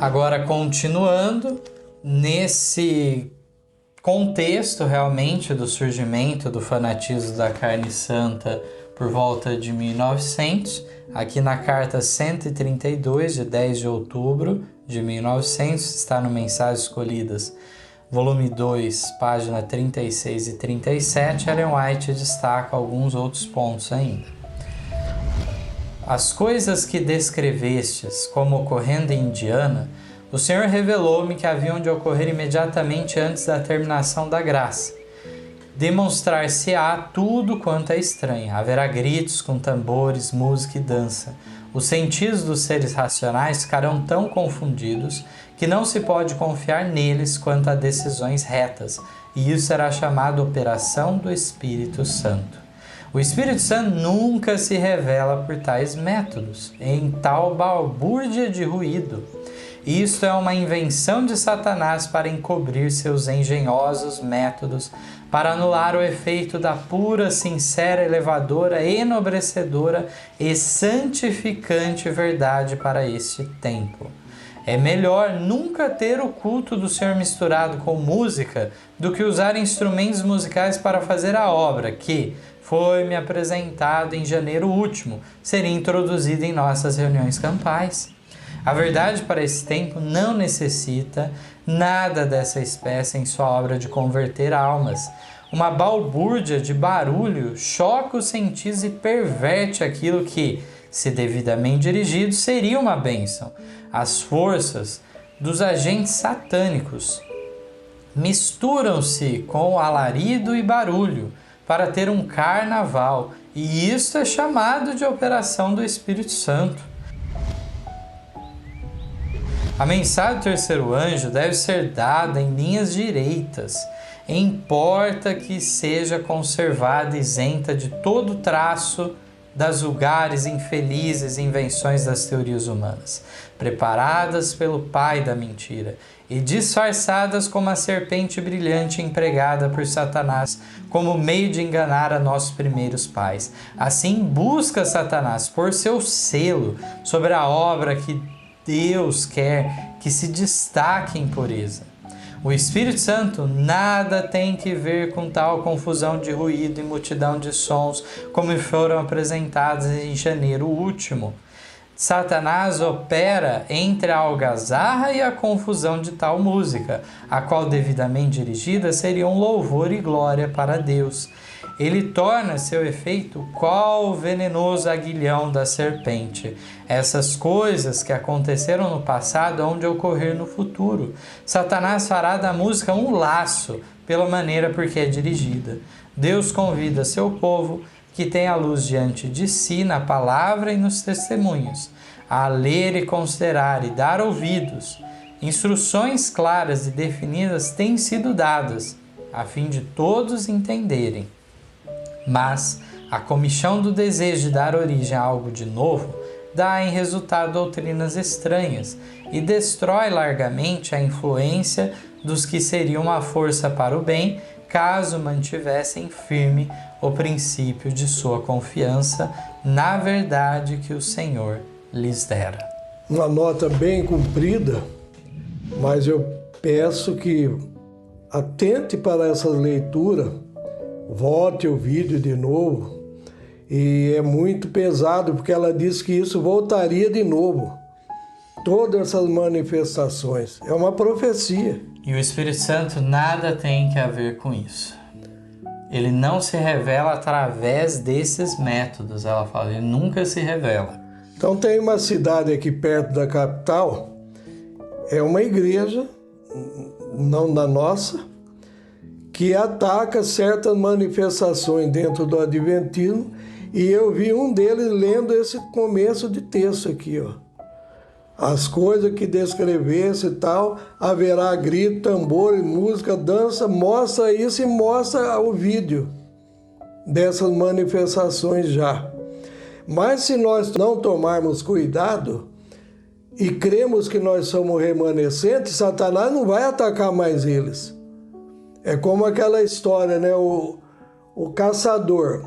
Agora, continuando, nesse contexto realmente do surgimento do fanatismo da carne santa por volta de 1900, aqui na carta 132, de 10 de outubro de 1900, está no Mensagens Escolhidas, volume 2, página 36 e 37, Ellen White destaca alguns outros pontos ainda. As coisas que descrevestes como ocorrendo em Indiana, o Senhor revelou-me que haviam de ocorrer imediatamente antes da terminação da graça. Demonstrar-se-á tudo quanto é estranho. Haverá gritos com tambores, música e dança. Os sentidos dos seres racionais ficarão tão confundidos que não se pode confiar neles quanto a decisões retas, e isso será chamado operação do Espírito Santo. O Espírito Santo nunca se revela por tais métodos, em tal balbúrdia de ruído. Isto é uma invenção de Satanás para encobrir seus engenhosos métodos, para anular o efeito da pura, sincera, elevadora, enobrecedora e santificante verdade para este tempo. É melhor nunca ter o culto do Senhor misturado com música do que usar instrumentos musicais para fazer a obra que foi-me apresentado em janeiro último, seria introduzida em nossas reuniões campais. A verdade para esse tempo não necessita nada dessa espécie em sua obra de converter almas. Uma balbúrdia de barulho choca os sentidos e perverte aquilo que, se devidamente dirigido, seria uma bênção. As forças dos agentes satânicos misturam-se com alarido e barulho para ter um carnaval, e isso é chamado de operação do Espírito Santo. A mensagem do terceiro anjo deve ser dada em linhas direitas. Importa que seja conservada isenta de todo traço das vulgares e infelizes invenções das teorias humanas, preparadas pelo pai da mentira e disfarçadas como a serpente brilhante empregada por Satanás como meio de enganar a nossos primeiros pais. Assim busca Satanás pôr seu selo sobre a obra que Deus quer que se destaque em pureza. O Espírito Santo nada tem que ver com tal confusão de ruído e multidão de sons como foram apresentados em janeiro último. Satanás opera entre a algazarra e a confusão de tal música, a qual devidamente dirigida seria um louvor e glória para Deus. Ele torna seu efeito qual o venenoso aguilhão da serpente. Essas coisas que aconteceram no passado hão de ocorrer no futuro. Satanás fará da música um laço, pela maneira por que é dirigida. Deus convida seu povo, que tem a luz diante de si na palavra e nos testemunhos, a ler e considerar e dar ouvidos. Instruções claras e definidas têm sido dadas, a fim de todos entenderem. Mas a comichão do desejo de dar origem a algo de novo dá em resultado doutrinas estranhas e destrói largamente a influência dos que seriam uma força para o bem, caso mantivessem firme o princípio de sua confiança na verdade que o Senhor lhes dera. Uma nota bem comprida, mas eu peço que atente para essa leitura, volte o vídeo de novo, e é muito pesado porque ela diz que isso voltaria de novo. Todas essas manifestações, é uma profecia. E o Espírito Santo nada tem que a ver com isso. Ele não se revela através desses métodos, ela fala, ele nunca se revela. Então tem uma cidade aqui perto da capital, é uma igreja, não da nossa, que ataca certas manifestações dentro do Adventismo, e eu vi um deles lendo esse começo de texto aqui, ó. As coisas que descrevesse e tal, haverá grito, tambor, música, dança, mostra isso e mostra o vídeo dessas manifestações já. Mas se nós não tomarmos cuidado e cremos que nós somos remanescentes, Satanás não vai atacar mais eles. É como aquela história, né? O caçador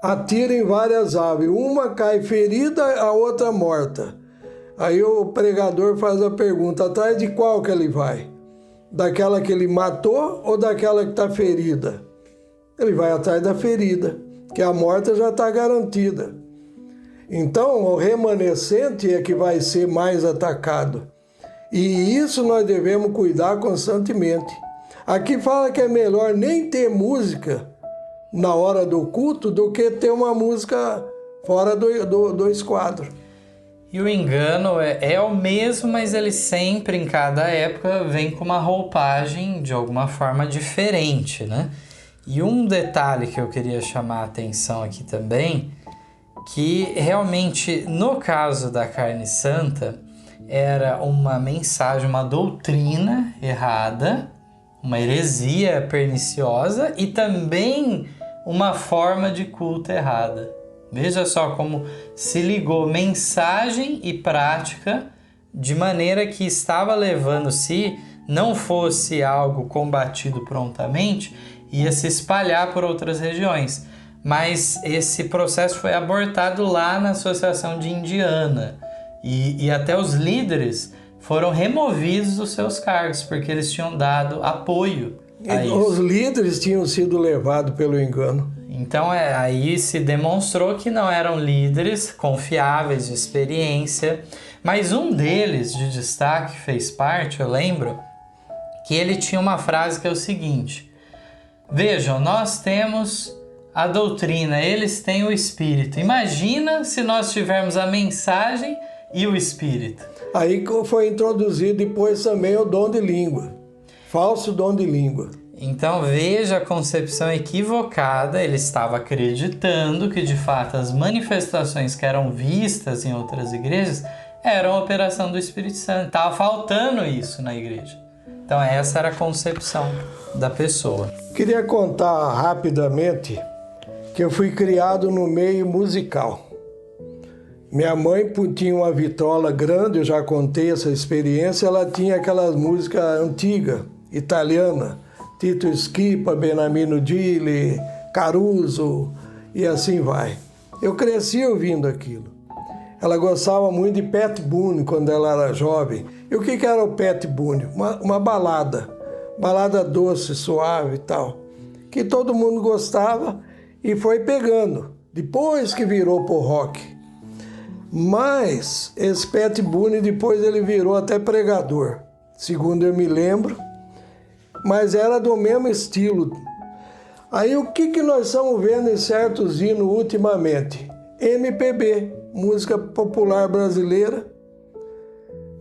atira em várias aves, uma cai ferida, a outra morta. Aí o pregador faz a pergunta, atrás de qual que ele vai? Daquela que ele matou ou daquela que está ferida? Ele vai atrás da ferida, que a morta já está garantida. Então, o remanescente é que vai ser mais atacado. E isso nós devemos cuidar constantemente. Aqui fala que é melhor nem ter música na hora do culto do que ter uma música fora do esquadro. E o engano é o mesmo, mas ele sempre, em cada época, vem com uma roupagem de alguma forma diferente, né? E um detalhe que eu queria chamar a atenção aqui também, que realmente, no caso da carne santa, era uma mensagem, uma doutrina errada, uma heresia perniciosa e também uma forma de culto errada. Veja só como se ligou mensagem e prática de maneira que estava levando, se não fosse algo combatido prontamente, ia se espalhar por outras regiões. Mas esse processo foi abortado lá na Associação de Indiana e até os líderes foram removidos dos seus cargos porque eles tinham dado apoio a isso. Os líderes tinham sido levados pelo engano. Então aí se demonstrou que não eram líderes confiáveis, de experiência, mas um deles de destaque fez parte, eu lembro, que ele tinha uma frase que é o seguinte: vejam, nós temos a doutrina, eles têm o Espírito. Imagina se nós tivermos a mensagem e o Espírito. Aí foi introduzido depois também o dom de língua, falso dom de língua. Então veja a concepção equivocada, ele estava acreditando que de fato as manifestações que eram vistas em outras igrejas eram a operação do Espírito Santo. Estava faltando isso na igreja. Então essa era a concepção da pessoa. Queria contar rapidamente que eu fui criado no meio musical. Minha mãe tinha uma vitrola grande, eu já contei essa experiência, ela tinha aquelas músicas antigas, italianas, Tito Schipa, Beniamino Gigli, Caruso e assim vai. Eu cresci ouvindo aquilo. Ela gostava muito de Pat Boone quando ela era jovem. E o que era o Pat Boone? Uma balada doce, suave e tal, que todo mundo gostava e foi pegando, depois que virou pro rock. Mas esse Pat Boone depois ele virou até pregador, segundo eu me lembro, mas era do mesmo estilo. Aí o que nós estamos vendo em certos hinos ultimamente? MPB, música popular brasileira,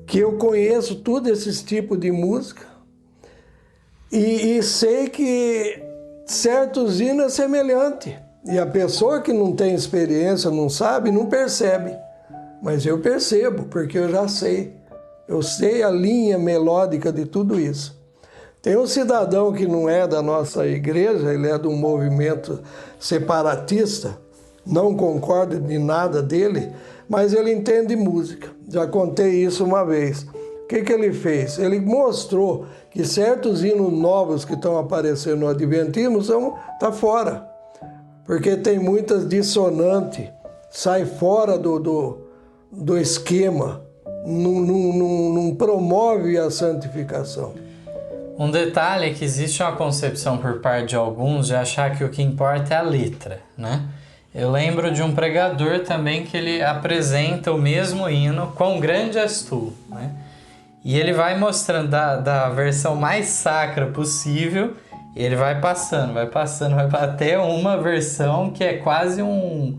que eu conheço todos esses tipos de música e sei que certos hinos é semelhante. E a pessoa que não tem experiência, não sabe, não percebe. Mas eu percebo, porque eu já sei. Eu sei a linha melódica de tudo isso. Tem um cidadão que não é da nossa igreja, ele é de um movimento separatista, não concordo de nada dele, mas ele entende música. Já contei isso uma vez. O que ele fez? Ele mostrou que certos hinos novos que estão aparecendo no Adventismo tá fora, porque tem muitas dissonantes, sai fora do esquema, não promove a santificação. Um detalhe é que existe uma concepção por parte de alguns de achar que o que importa é a letra, né? Eu lembro de um pregador também que ele apresenta o mesmo hino, Quão Grande És Tu, né? E ele vai mostrando da versão mais sacra possível, e ele vai passando até uma versão que é quase um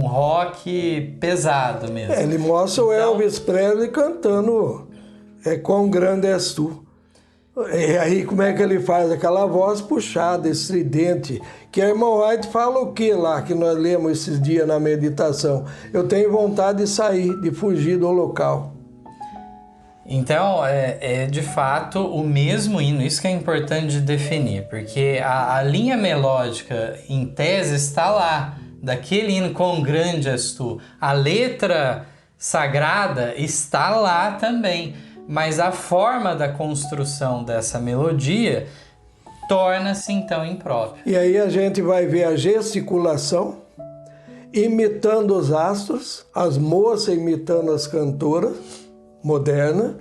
rock pesado mesmo. Ele mostra o Elvis Presley cantando Quão Grande És Tu. E aí como é que ele faz? Aquela voz puxada, estridente, que a irmã White fala o que lá, que nós lemos esses dias na meditação? Eu tenho vontade de sair, de fugir do local. Então, é de fato o mesmo hino, isso que é importante de definir, porque a linha melódica em tese está lá, daquele hino Quão Grande És Tu. A letra sagrada está lá também, mas a forma da construção dessa melodia torna-se então imprópria. E aí a gente vai ver a gesticulação, imitando os astros, as moças imitando as cantoras modernas,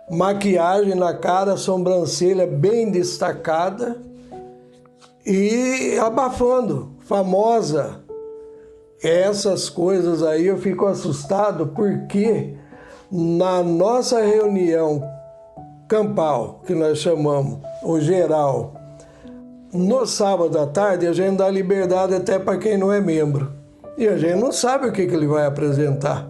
maquiagem na cara, sobrancelha bem destacada e abafando, famosa. Essas coisas aí eu fico assustado porque na nossa reunião campal, que nós chamamos, o geral, no sábado à tarde a gente dá liberdade até para quem não é membro. E a gente não sabe o que ele vai apresentar.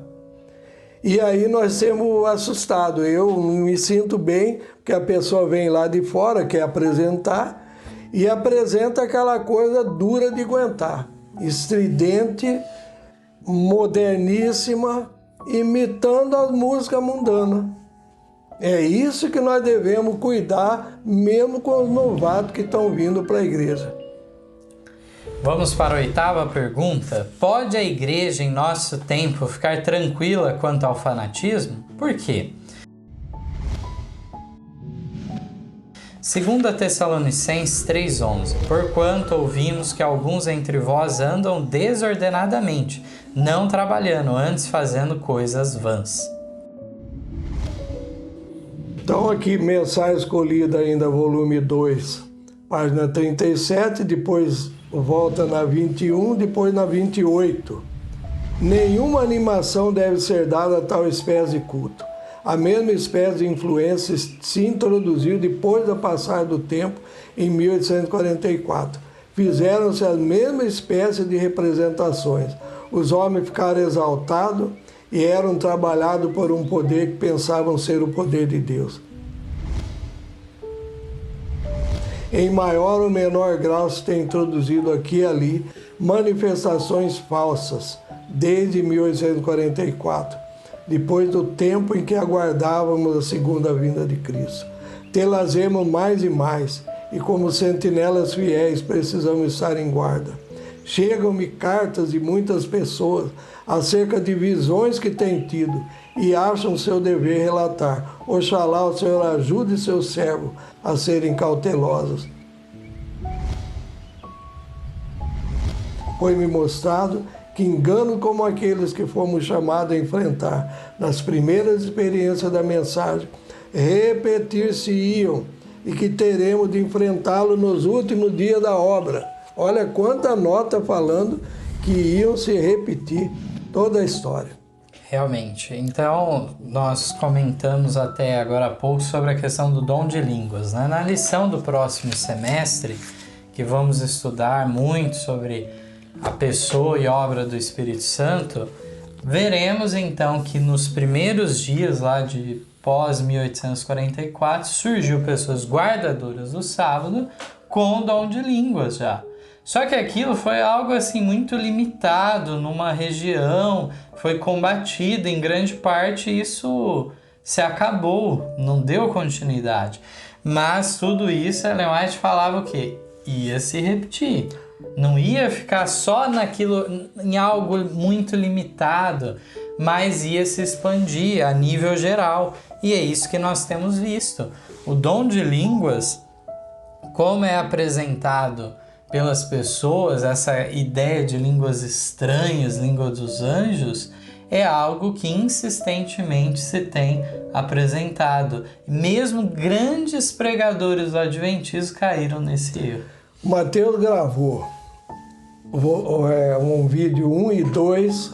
E aí nós temos assustado. Eu me sinto bem, porque a pessoa vem lá de fora, quer apresentar, e apresenta aquela coisa dura de aguentar. Estridente, moderníssima, imitando as músicas mundanas. É isso que nós devemos cuidar, mesmo com os novatos que estão vindo para a igreja. Vamos para a 8ª pergunta. Pode a igreja em nosso tempo ficar tranquila quanto ao fanatismo? Por quê? 2 Tessalonicenses 3,11. Porquanto ouvimos que alguns entre vós andam desordenadamente, não trabalhando, antes fazendo coisas vãs. Então aqui, mensagem escolhida ainda, volume 2, página 37, depois volta na 21, depois na 28. Nenhuma animação deve ser dada a tal espécie de culto. A mesma espécie de influência se introduziu depois da passagem do tempo, em 1844. Fizeram-se a mesma espécie de representações. Os homens ficaram exaltados e eram trabalhados por um poder que pensavam ser o poder de Deus. Em maior ou menor grau se tem introduzido aqui e ali manifestações falsas, desde 1844, depois do tempo em que aguardávamos a segunda vinda de Cristo. Tê-las-emos mais e mais, e como sentinelas fiéis precisamos estar em guarda. Chegam-me cartas de muitas pessoas acerca de visões que têm tido e acham seu dever relatar. Oxalá o Senhor ajude seus servos a serem cautelosos. Foi-me mostrado que engano como aqueles que fomos chamados a enfrentar nas primeiras experiências da mensagem repetir-se-iam e que teremos de enfrentá-lo nos últimos dias da obra. Olha quanta nota falando que iam se repetir toda a história. Realmente. Então, nós comentamos até agora há pouco sobre a questão do dom de línguas, né? Na lição do próximo semestre, que vamos estudar muito sobre a pessoa e obra do Espírito Santo, veremos então que nos primeiros dias lá de pós-1844 surgiu pessoas guardadoras do sábado com o dom de línguas já. Só que aquilo foi algo assim muito limitado numa região, foi combatido em grande parte, isso se acabou, não deu continuidade. Mas tudo isso, Ellen White falava o quê? Ia se repetir. Não ia ficar só naquilo, em algo muito limitado, mas ia se expandir a nível geral. E é isso que nós temos visto. O dom de línguas, como é apresentado pelas pessoas, essa ideia de línguas estranhas, língua dos anjos, é algo que insistentemente se tem apresentado. Mesmo grandes pregadores do adventismo caíram nesse erro. O Mateus gravou um vídeo 1 e 2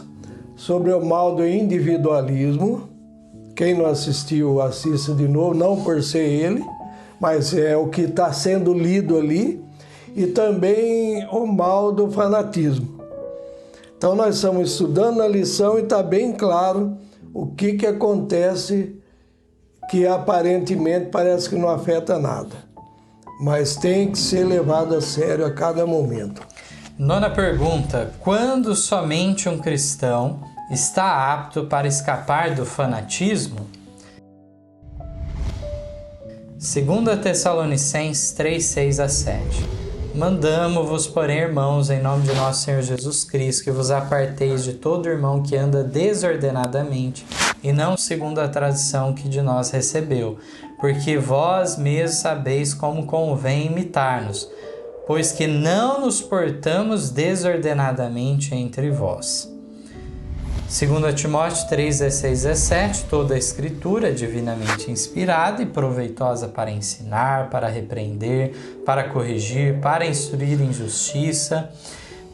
sobre o mal do individualismo. Quem não assistiu, assista de novo, não por ser ele, mas é o que está sendo lido ali. E também o mal do fanatismo. Então nós estamos estudando a lição e está bem claro o que acontece que aparentemente parece que não afeta nada. Mas tem que ser levado a sério a cada momento. 9ª pergunta. Quando somente um cristão está apto para escapar do fanatismo? 2 Tessalonicenses 3, 6 a 7. Mandamo-vos, porém, irmãos, em nome de nosso Senhor Jesus Cristo, que vos aparteis de todo irmão que anda desordenadamente, e não segundo a tradição que de nós recebeu, porque vós mesmos sabeis como convém imitar-nos, pois que não nos portamos desordenadamente entre vós. 2 Timóteo 3, 16, 17, toda a Escritura é divinamente inspirada e proveitosa para ensinar, para repreender, para corrigir, para instruir em justiça,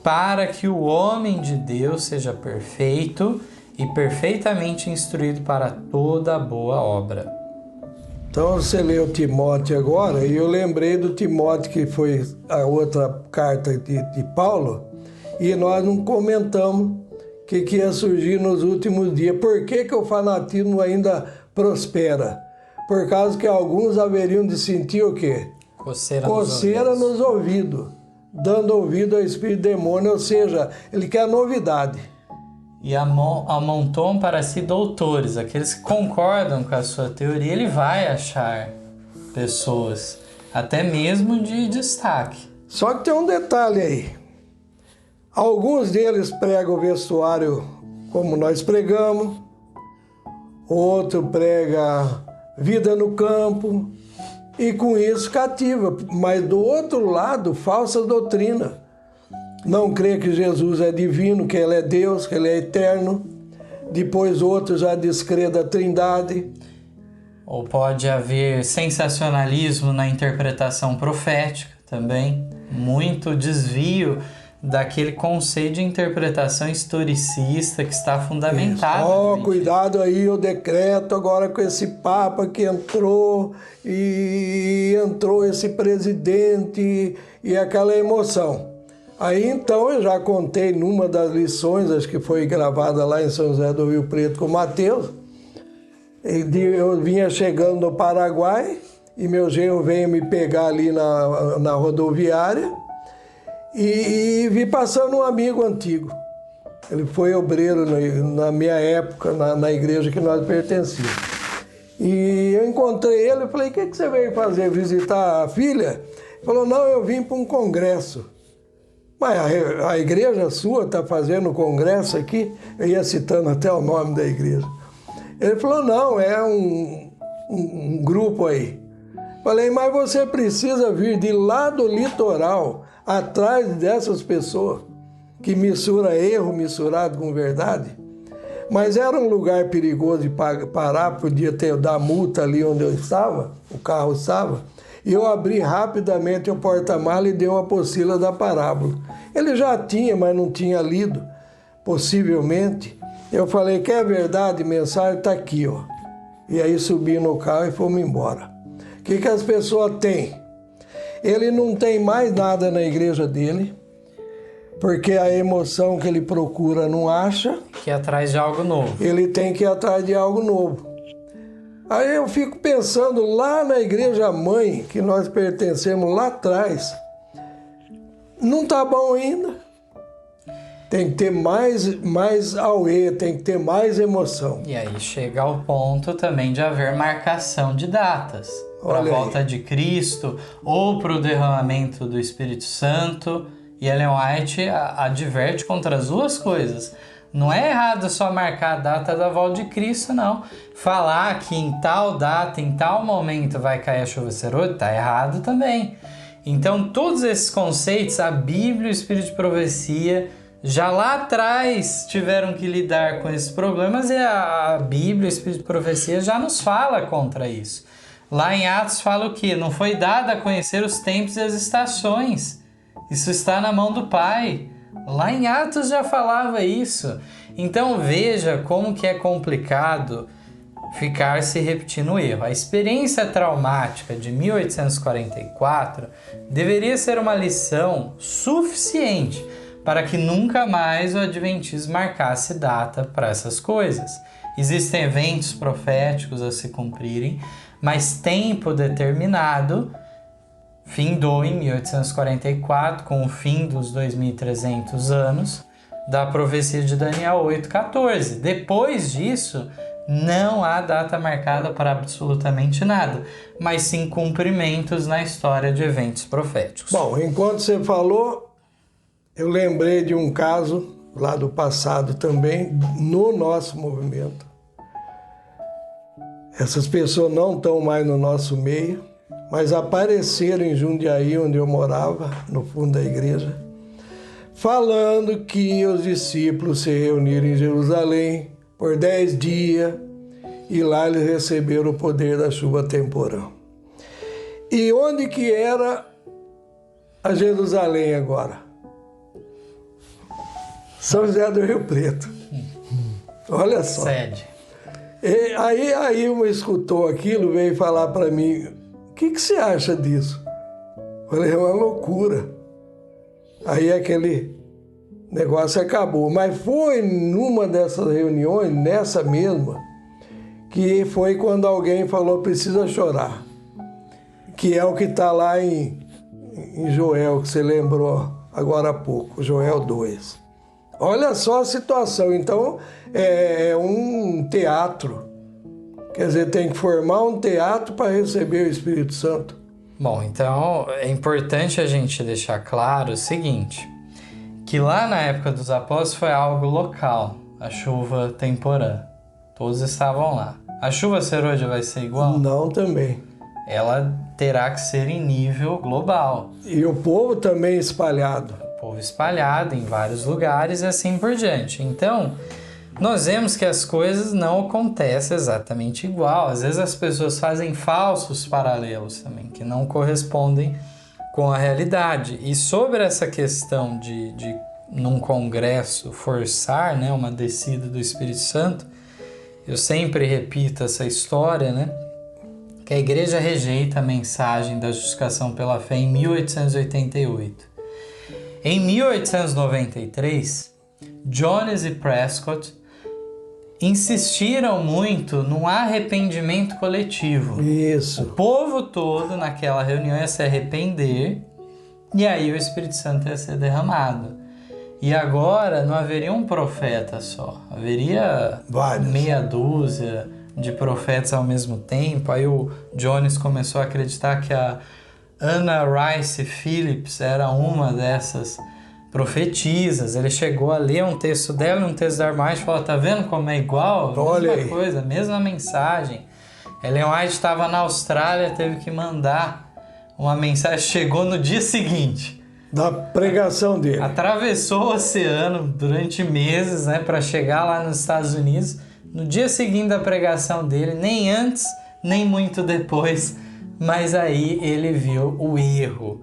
para que o homem de Deus seja perfeito e perfeitamente instruído para toda boa obra. Então você leu Timóteo agora, e eu lembrei do Timóteo, que foi a outra carta de Paulo, e nós não comentamos que ia surgir nos últimos dias. Por que o fanatismo ainda prospera? Por causa que alguns haveriam de sentir o quê? Coceira nos ouvidos, dando ouvido ao espírito demônio, ou seja, ele quer novidade. E amontoam para si doutores, aqueles que concordam com a sua teoria, ele vai achar pessoas, até mesmo de destaque. Só que tem um detalhe aí. Alguns deles pregam o vestuário como nós pregamos, outro prega vida no campo, e com isso cativa. Mas do outro lado, falsa doutrina. Não crê que Jesus é divino, que Ele é Deus, que Ele é eterno. Depois outros já descrê da Trindade. Ou pode haver sensacionalismo na interpretação profética também. Muito desvio daquele conceito de interpretação historicista que está fundamentado. Cuidado aí, o decreto agora com esse Papa que entrou, e entrou esse presidente, e aquela emoção. Aí então eu já contei numa das lições, acho que foi gravada lá em São José do Rio Preto com o Mateus, eu vinha chegando no Paraguai, e meu genro veio me pegar ali na rodoviária, e vi passando um amigo antigo. Ele foi obreiro na minha época, na igreja que nós pertencíamos. E eu encontrei ele e falei, o que você veio fazer? Visitar a filha? Ele falou, não, eu vim para um congresso. Mas a igreja sua está fazendo congresso aqui? Eu ia citando até o nome da igreja. Ele falou, não, é um grupo aí. Falei, mas você precisa vir de lá do litoral, atrás dessas pessoas que mistura erro misturado com verdade. Mas era um lugar perigoso de parar, podia dar multa ali onde eu estava, o carro estava, e eu abri rapidamente o porta-mala e dei uma apostila da parábola. Ele já tinha, mas não tinha lido, possivelmente. Eu falei, quer verdade, mensagem está aqui, ó. E aí subi no carro e fomos embora. O que as pessoas têm? Ele não tem mais nada na igreja dele, porque a emoção que ele procura não acha. Que é atrás de algo novo. Ele tem que ir atrás de algo novo. Aí eu fico pensando lá na igreja mãe, que nós pertencemos lá atrás, não está bom ainda. Tem que ter mais auê, tem que ter mais emoção. E aí chega ao ponto também de haver marcação de datas. Para a volta de Cristo ou para o derramamento do Espírito Santo. E Ellen White adverte contra as duas coisas. Não é errado só marcar a data da volta de Cristo, não. Falar que em tal data, em tal momento vai cair a chuva serôdia, está errado também. Então, todos esses conceitos, a Bíblia e o Espírito de Profecia, já lá atrás tiveram que lidar com esses problemas, e a Bíblia e o Espírito de Profecia já nos fala contra isso. Lá em Atos fala o quê? Não foi dado a conhecer os tempos e as estações. Isso está na mão do Pai. Lá em Atos já falava isso. Então veja como que é complicado ficar se repetindo o erro. A experiência traumática de 1844 deveria ser uma lição suficiente para que nunca mais o Adventismo marcasse data para essas coisas. Existem eventos proféticos a se cumprirem, mas tempo determinado findou em 1844, com o fim dos 2.300 anos da profecia de Daniel 8,14. Depois disso, Não há data marcada para absolutamente nada, mas sim cumprimentos na história de eventos proféticos. Bom, enquanto você falou, eu lembrei de um caso lá do passado também, no nosso movimento. Essas pessoas não estão mais no nosso meio, mas apareceram em Jundiaí, onde eu morava, no fundo da igreja, falando que os discípulos se reuniram em Jerusalém por 10 dias e lá eles receberam o poder da chuva temporal. E onde que era a Jerusalém agora? São José do Rio Preto. Olha só. Sede. E aí uma escutou aquilo, veio falar para mim, o que você acha disso? Eu falei, é uma loucura. Aí aquele negócio acabou. Mas foi numa dessas reuniões, nessa mesma, que foi quando alguém falou, precisa chorar. Que é o que está lá em Joel, que você lembrou agora há pouco, Joel 2. Olha só a situação. Então, é um teatro. Quer dizer, tem que formar um teatro para receber o Espírito Santo. Bom, então é importante a gente deixar claro o seguinte, que lá na época dos apóstolos foi algo local, a chuva temporã. Todos estavam lá. A chuva serôdia vai ser igual? Não, também. Ela terá que ser em nível global. E o povo também espalhado. O povo espalhado em vários lugares e assim por diante. Então, nós vemos que as coisas não acontecem exatamente igual. Às vezes as pessoas fazem falsos paralelos também, que não correspondem com a realidade. E sobre essa questão de num congresso forçar, né, uma descida do Espírito Santo, eu sempre repito essa história, né, que a igreja rejeita a mensagem da justificação pela fé em 1888. Em 1893, Jones e Prescott insistiram muito num arrependimento coletivo. Isso. O povo todo naquela reunião ia se arrepender e aí o Espírito Santo ia ser derramado. E agora não haveria um profeta só, haveria vários. Meia dúzia de profetas ao mesmo tempo. Aí o Jones começou a acreditar que a Anna Rice Phillips era uma dessas profetisas. Ele chegou a ler um texto dela e um texto da Ellen White e falou, tá vendo como é igual? Olha mesma aí. coisa, mesma mensagem. Ellen White estava na Austrália, teve que mandar uma mensagem, chegou no dia seguinte. Da pregação dele. Atravessou o oceano durante meses, né, para chegar lá nos Estados Unidos. No dia seguinte da pregação dele, nem antes, nem muito depois, mas aí ele viu o erro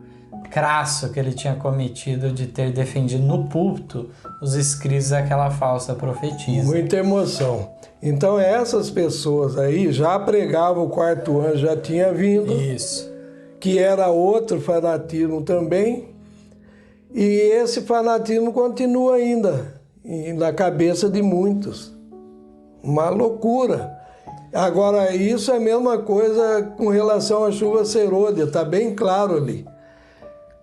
crasso que ele tinha cometido de ter defendido no púlpito os escritos daquela falsa profetisa. Muita emoção. Então essas pessoas aí já pregavam, o quarto anjo já tinha vindo. Isso. Que era outro fanatismo também. E esse fanatismo continua ainda na cabeça de muitos. Uma loucura. Agora, isso é a mesma coisa com relação à chuva serôdia, está bem claro ali.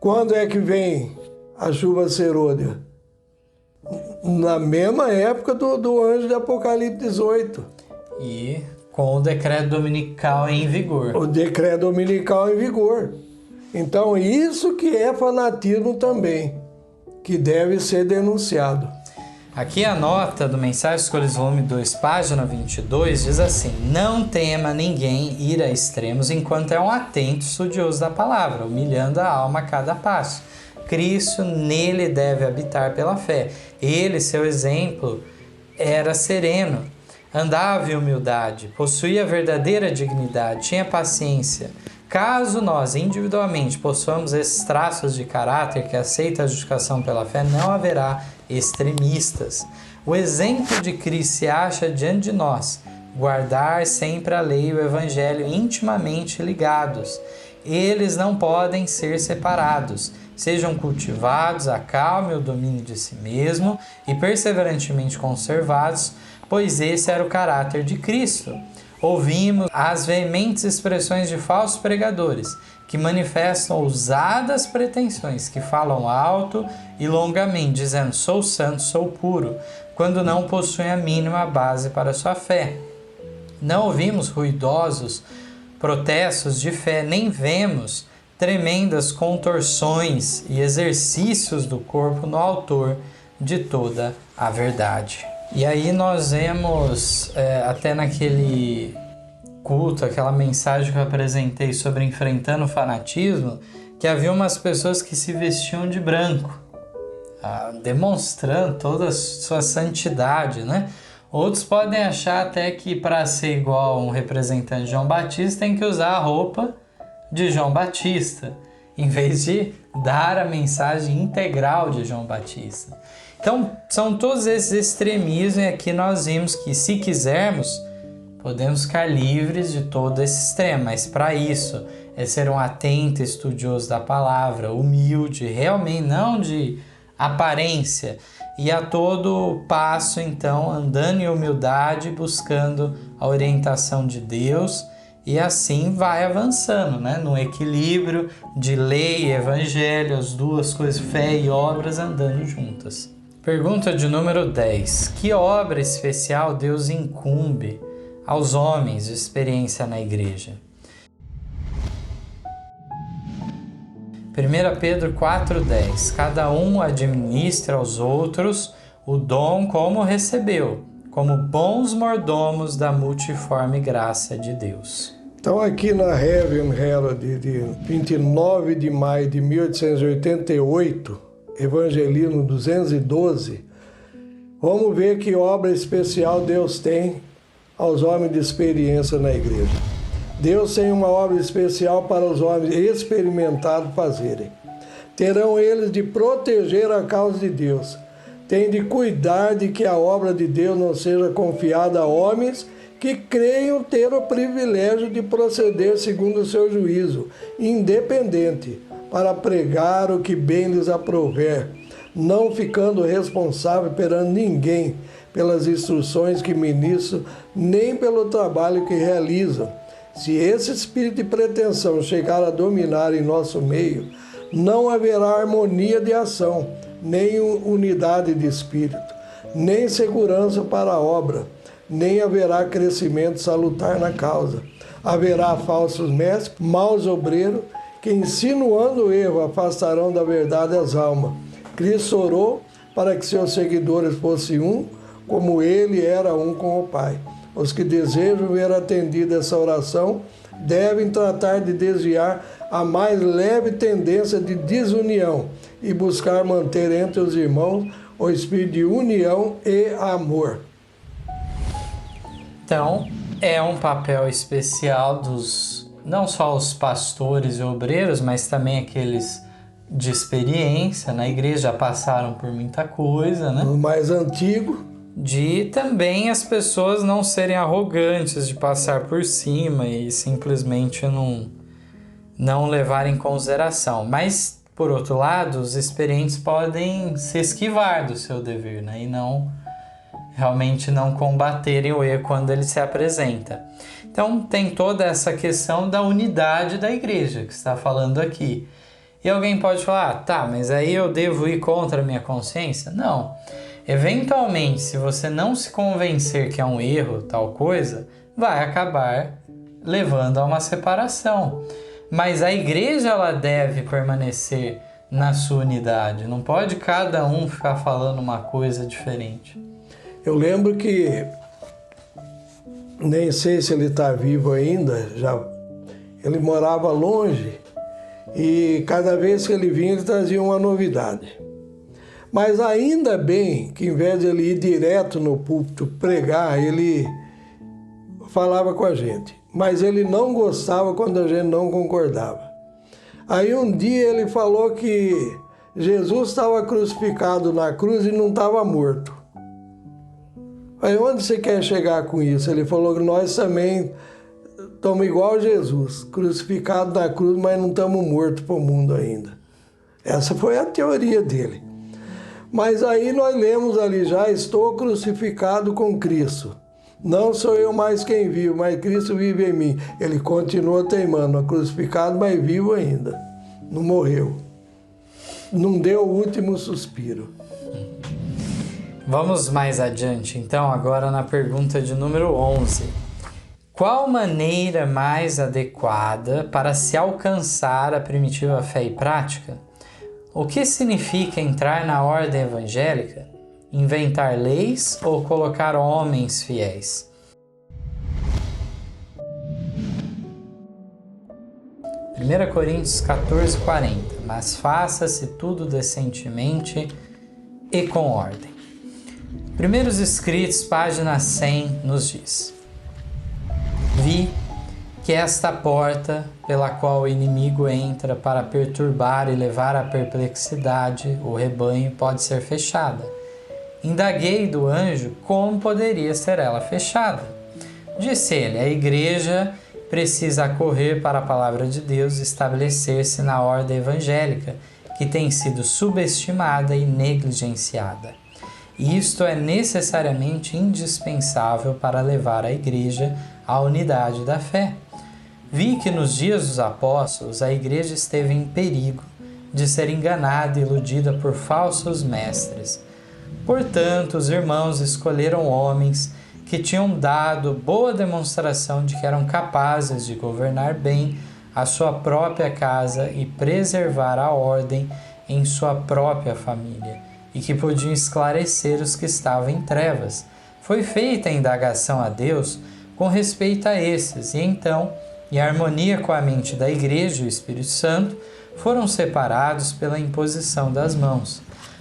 Quando é que vem a chuva serôdia? Na mesma época do anjo de Apocalipse 18. E com o decreto dominical em vigor. O decreto dominical em vigor. Então, isso que é fanatismo também, que deve ser denunciado. Aqui a nota do Mensagens Escolhas volume 2, página 22, diz assim: não tema ninguém ir a extremos enquanto é um atento estudioso da palavra, humilhando a alma a cada passo. Cristo nele deve habitar pela fé. Ele, seu exemplo, era sereno, andava em humildade, possuía verdadeira dignidade, tinha paciência. Caso nós, individualmente, possuamos esses traços de caráter que aceita a justificação pela fé, não haverá extremistas. O exemplo de Cristo se acha diante de nós, guardar sempre a lei e o evangelho intimamente ligados. Eles não podem ser separados. Sejam cultivados a calma e o domínio de si mesmo e perseverantemente conservados, pois esse era o caráter de Cristo. Ouvimos as veementes expressões de falsos pregadores, que manifestam ousadas pretensões, que falam alto e longamente, dizendo, sou santo, sou puro, quando não possuem a mínima base para sua fé. Não ouvimos ruidosos protestos de fé, nem vemos tremendas contorções e exercícios do corpo no autor de toda a verdade. E aí nós vemos, até naquele culto, aquela mensagem que eu apresentei sobre enfrentando o fanatismo, que havia umas pessoas que se vestiam de branco, demonstrando toda a sua santidade, né? Outros podem achar até que para ser igual a um representante de João Batista tem que usar a roupa de João Batista, em vez de dar a mensagem integral de João Batista. Então, são todos esses extremismos, e aqui nós vimos que, se quisermos, podemos ficar livres de todo esse extremo, mas para isso é ser um atento estudioso da palavra, humilde, realmente não de aparência, e a todo passo, então, andando em humildade, buscando a orientação de Deus, e assim vai avançando, né? No equilíbrio de lei e evangelho, as duas coisas, fé e obras, andando juntas. Pergunta de número 10. Que obra especial Deus incumbe aos homens de experiência na igreja? 1 Pedro 4,10. Cada um administra aos outros o dom como recebeu, como bons mordomos da multiforme graça de Deus. Então, aqui na Heaven Herald de 29 de maio de 1888, Evangelismo 212, vamos ver que obra especial Deus tem aos homens de experiência na igreja. Deus tem uma obra especial para os homens experimentados fazerem. Terão eles de proteger a causa de Deus. Tem de cuidar de que a obra de Deus não seja confiada a homens que creiam ter o privilégio de proceder segundo o seu juízo, independente, para pregar o que bem lhes aprouver, não ficando responsável perante ninguém pelas instruções que ministram, nem pelo trabalho que realizam. Se esse espírito de pretensão chegar a dominar em nosso meio, não haverá harmonia de ação, nem unidade de espírito, nem segurança para a obra, nem haverá crescimento salutar na causa. Haverá falsos mestres, maus obreiros, que insinuando o erro afastarão da verdade as almas. Cristo orou para que seus seguidores fossem um, como ele era um com o Pai. Os que desejam ver atendida essa oração devem tratar de desviar a mais leve tendência de desunião e buscar manter entre os irmãos o espírito de união e amor. Então, é um papel especial dos, não só os pastores e obreiros, mas também aqueles de experiência na igreja, já passaram por muita coisa, né? O mais antigo. De também as pessoas não serem arrogantes, de passar por cima e simplesmente não levar em consideração. Mas, por outro lado, os experientes podem se esquivar do seu dever, né? E realmente não combaterem o erro quando ele se apresenta. Então, tem toda essa questão da unidade da igreja que está falando aqui. E alguém pode falar, tá, mas aí eu devo ir contra a minha consciência? Não. Eventualmente, se você não se convencer que é um erro, tal coisa, vai acabar levando a uma separação. Mas a igreja, ela deve permanecer na sua unidade. Não pode cada um ficar falando uma coisa diferente. Eu lembro que, nem sei se ele está vivo ainda, ele morava longe e cada vez que ele vinha ele trazia uma novidade. Mas ainda bem que, em vez de ele ir direto no púlpito pregar, ele falava com a gente. Mas ele não gostava quando a gente não concordava. Aí um dia ele falou que Jesus estava crucificado na cruz e não estava morto. Aí onde você quer chegar com isso? Ele falou que nós também estamos igual Jesus, crucificados na cruz, mas não estamos mortos para o mundo ainda. Essa foi a teoria dele. Mas aí nós lemos ali já, estou crucificado com Cristo. Não sou eu mais quem vive, mas Cristo vive em mim. Ele continua teimando, crucificado, mas vivo ainda. Não morreu. Não deu o último suspiro. Vamos mais adiante, então, agora na pergunta de número 11. Qual maneira mais adequada para se alcançar a primitiva fé e prática? O que significa entrar na ordem evangélica? Inventar leis ou colocar homens fiéis? 1 Coríntios 14:40. Mas faça-se tudo decentemente e com ordem. Primeiros Escritos, página 100, nos diz: Vi que esta porta pela qual o inimigo entra para perturbar e levar à perplexidade o rebanho pode ser fechada. Indaguei do anjo como poderia ser ela fechada. Disse ele: a igreja precisa correr para a palavra de Deus e estabelecer-se na ordem evangélica, que tem sido subestimada e negligenciada. E isto é necessariamente indispensável para levar a igreja à unidade da fé. Vi que nos dias dos apóstolos a igreja esteve em perigo de ser enganada e iludida por falsos mestres. Portanto, os irmãos escolheram homens que tinham dado boa demonstração de que eram capazes de governar bem a sua própria casa e preservar a ordem em sua própria família, e que podiam esclarecer os que estavam em trevas. Foi feita a indagação a Deus com respeito a esses, e então, em harmonia com a mente da Igreja e o Espírito Santo, foram separados pela imposição das mãos.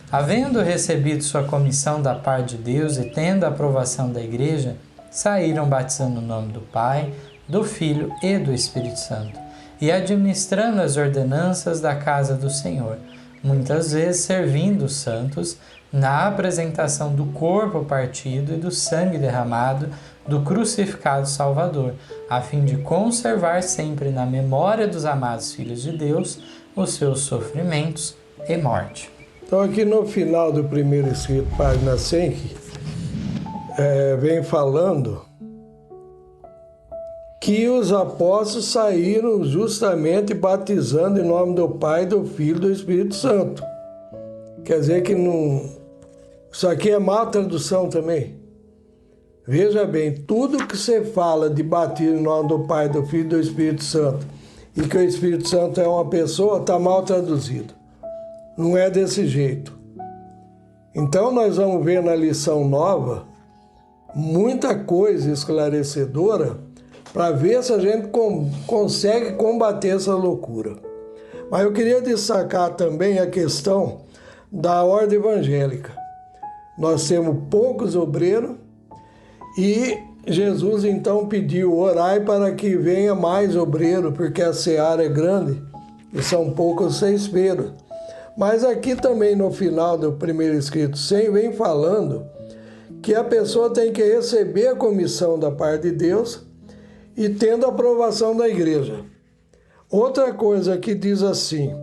Havendo recebido sua comissão da parte de Deus e tendo a aprovação da Igreja, saíram batizando no nome do Pai, do Filho e do Espírito Santo, e administrando as ordenanças da casa do Senhor, muitas vezes servindo os santos na apresentação do corpo partido e do sangue derramado do crucificado Salvador, a fim de conservar sempre na memória dos amados filhos de Deus os seus sofrimentos e morte. Então, aqui no final do primeiro escrito, página 100, vem falando que os apóstolos saíram justamente batizando em nome do Pai, do Filho e do Espírito Santo. Quer dizer que não... Isso aqui é má tradução também. Veja bem, tudo que você fala de batismo em nome do Pai, do Filho e do Espírito Santo, e que o Espírito Santo é uma pessoa, está mal traduzido. Não é desse jeito. Então nós vamos ver na lição nova muita coisa esclarecedora para ver se a gente consegue combater essa loucura. Mas eu queria destacar também a questão da ordem evangélica. Nós temos poucos obreiros e Jesus então pediu: orai para que venha mais obreiro, porque a seara é grande e são poucos ceispeiros. Mas aqui também no final do primeiro escrito 100 vem falando que a pessoa tem que receber a comissão da parte de Deus e tendo a aprovação da igreja. Outra coisa que diz assim,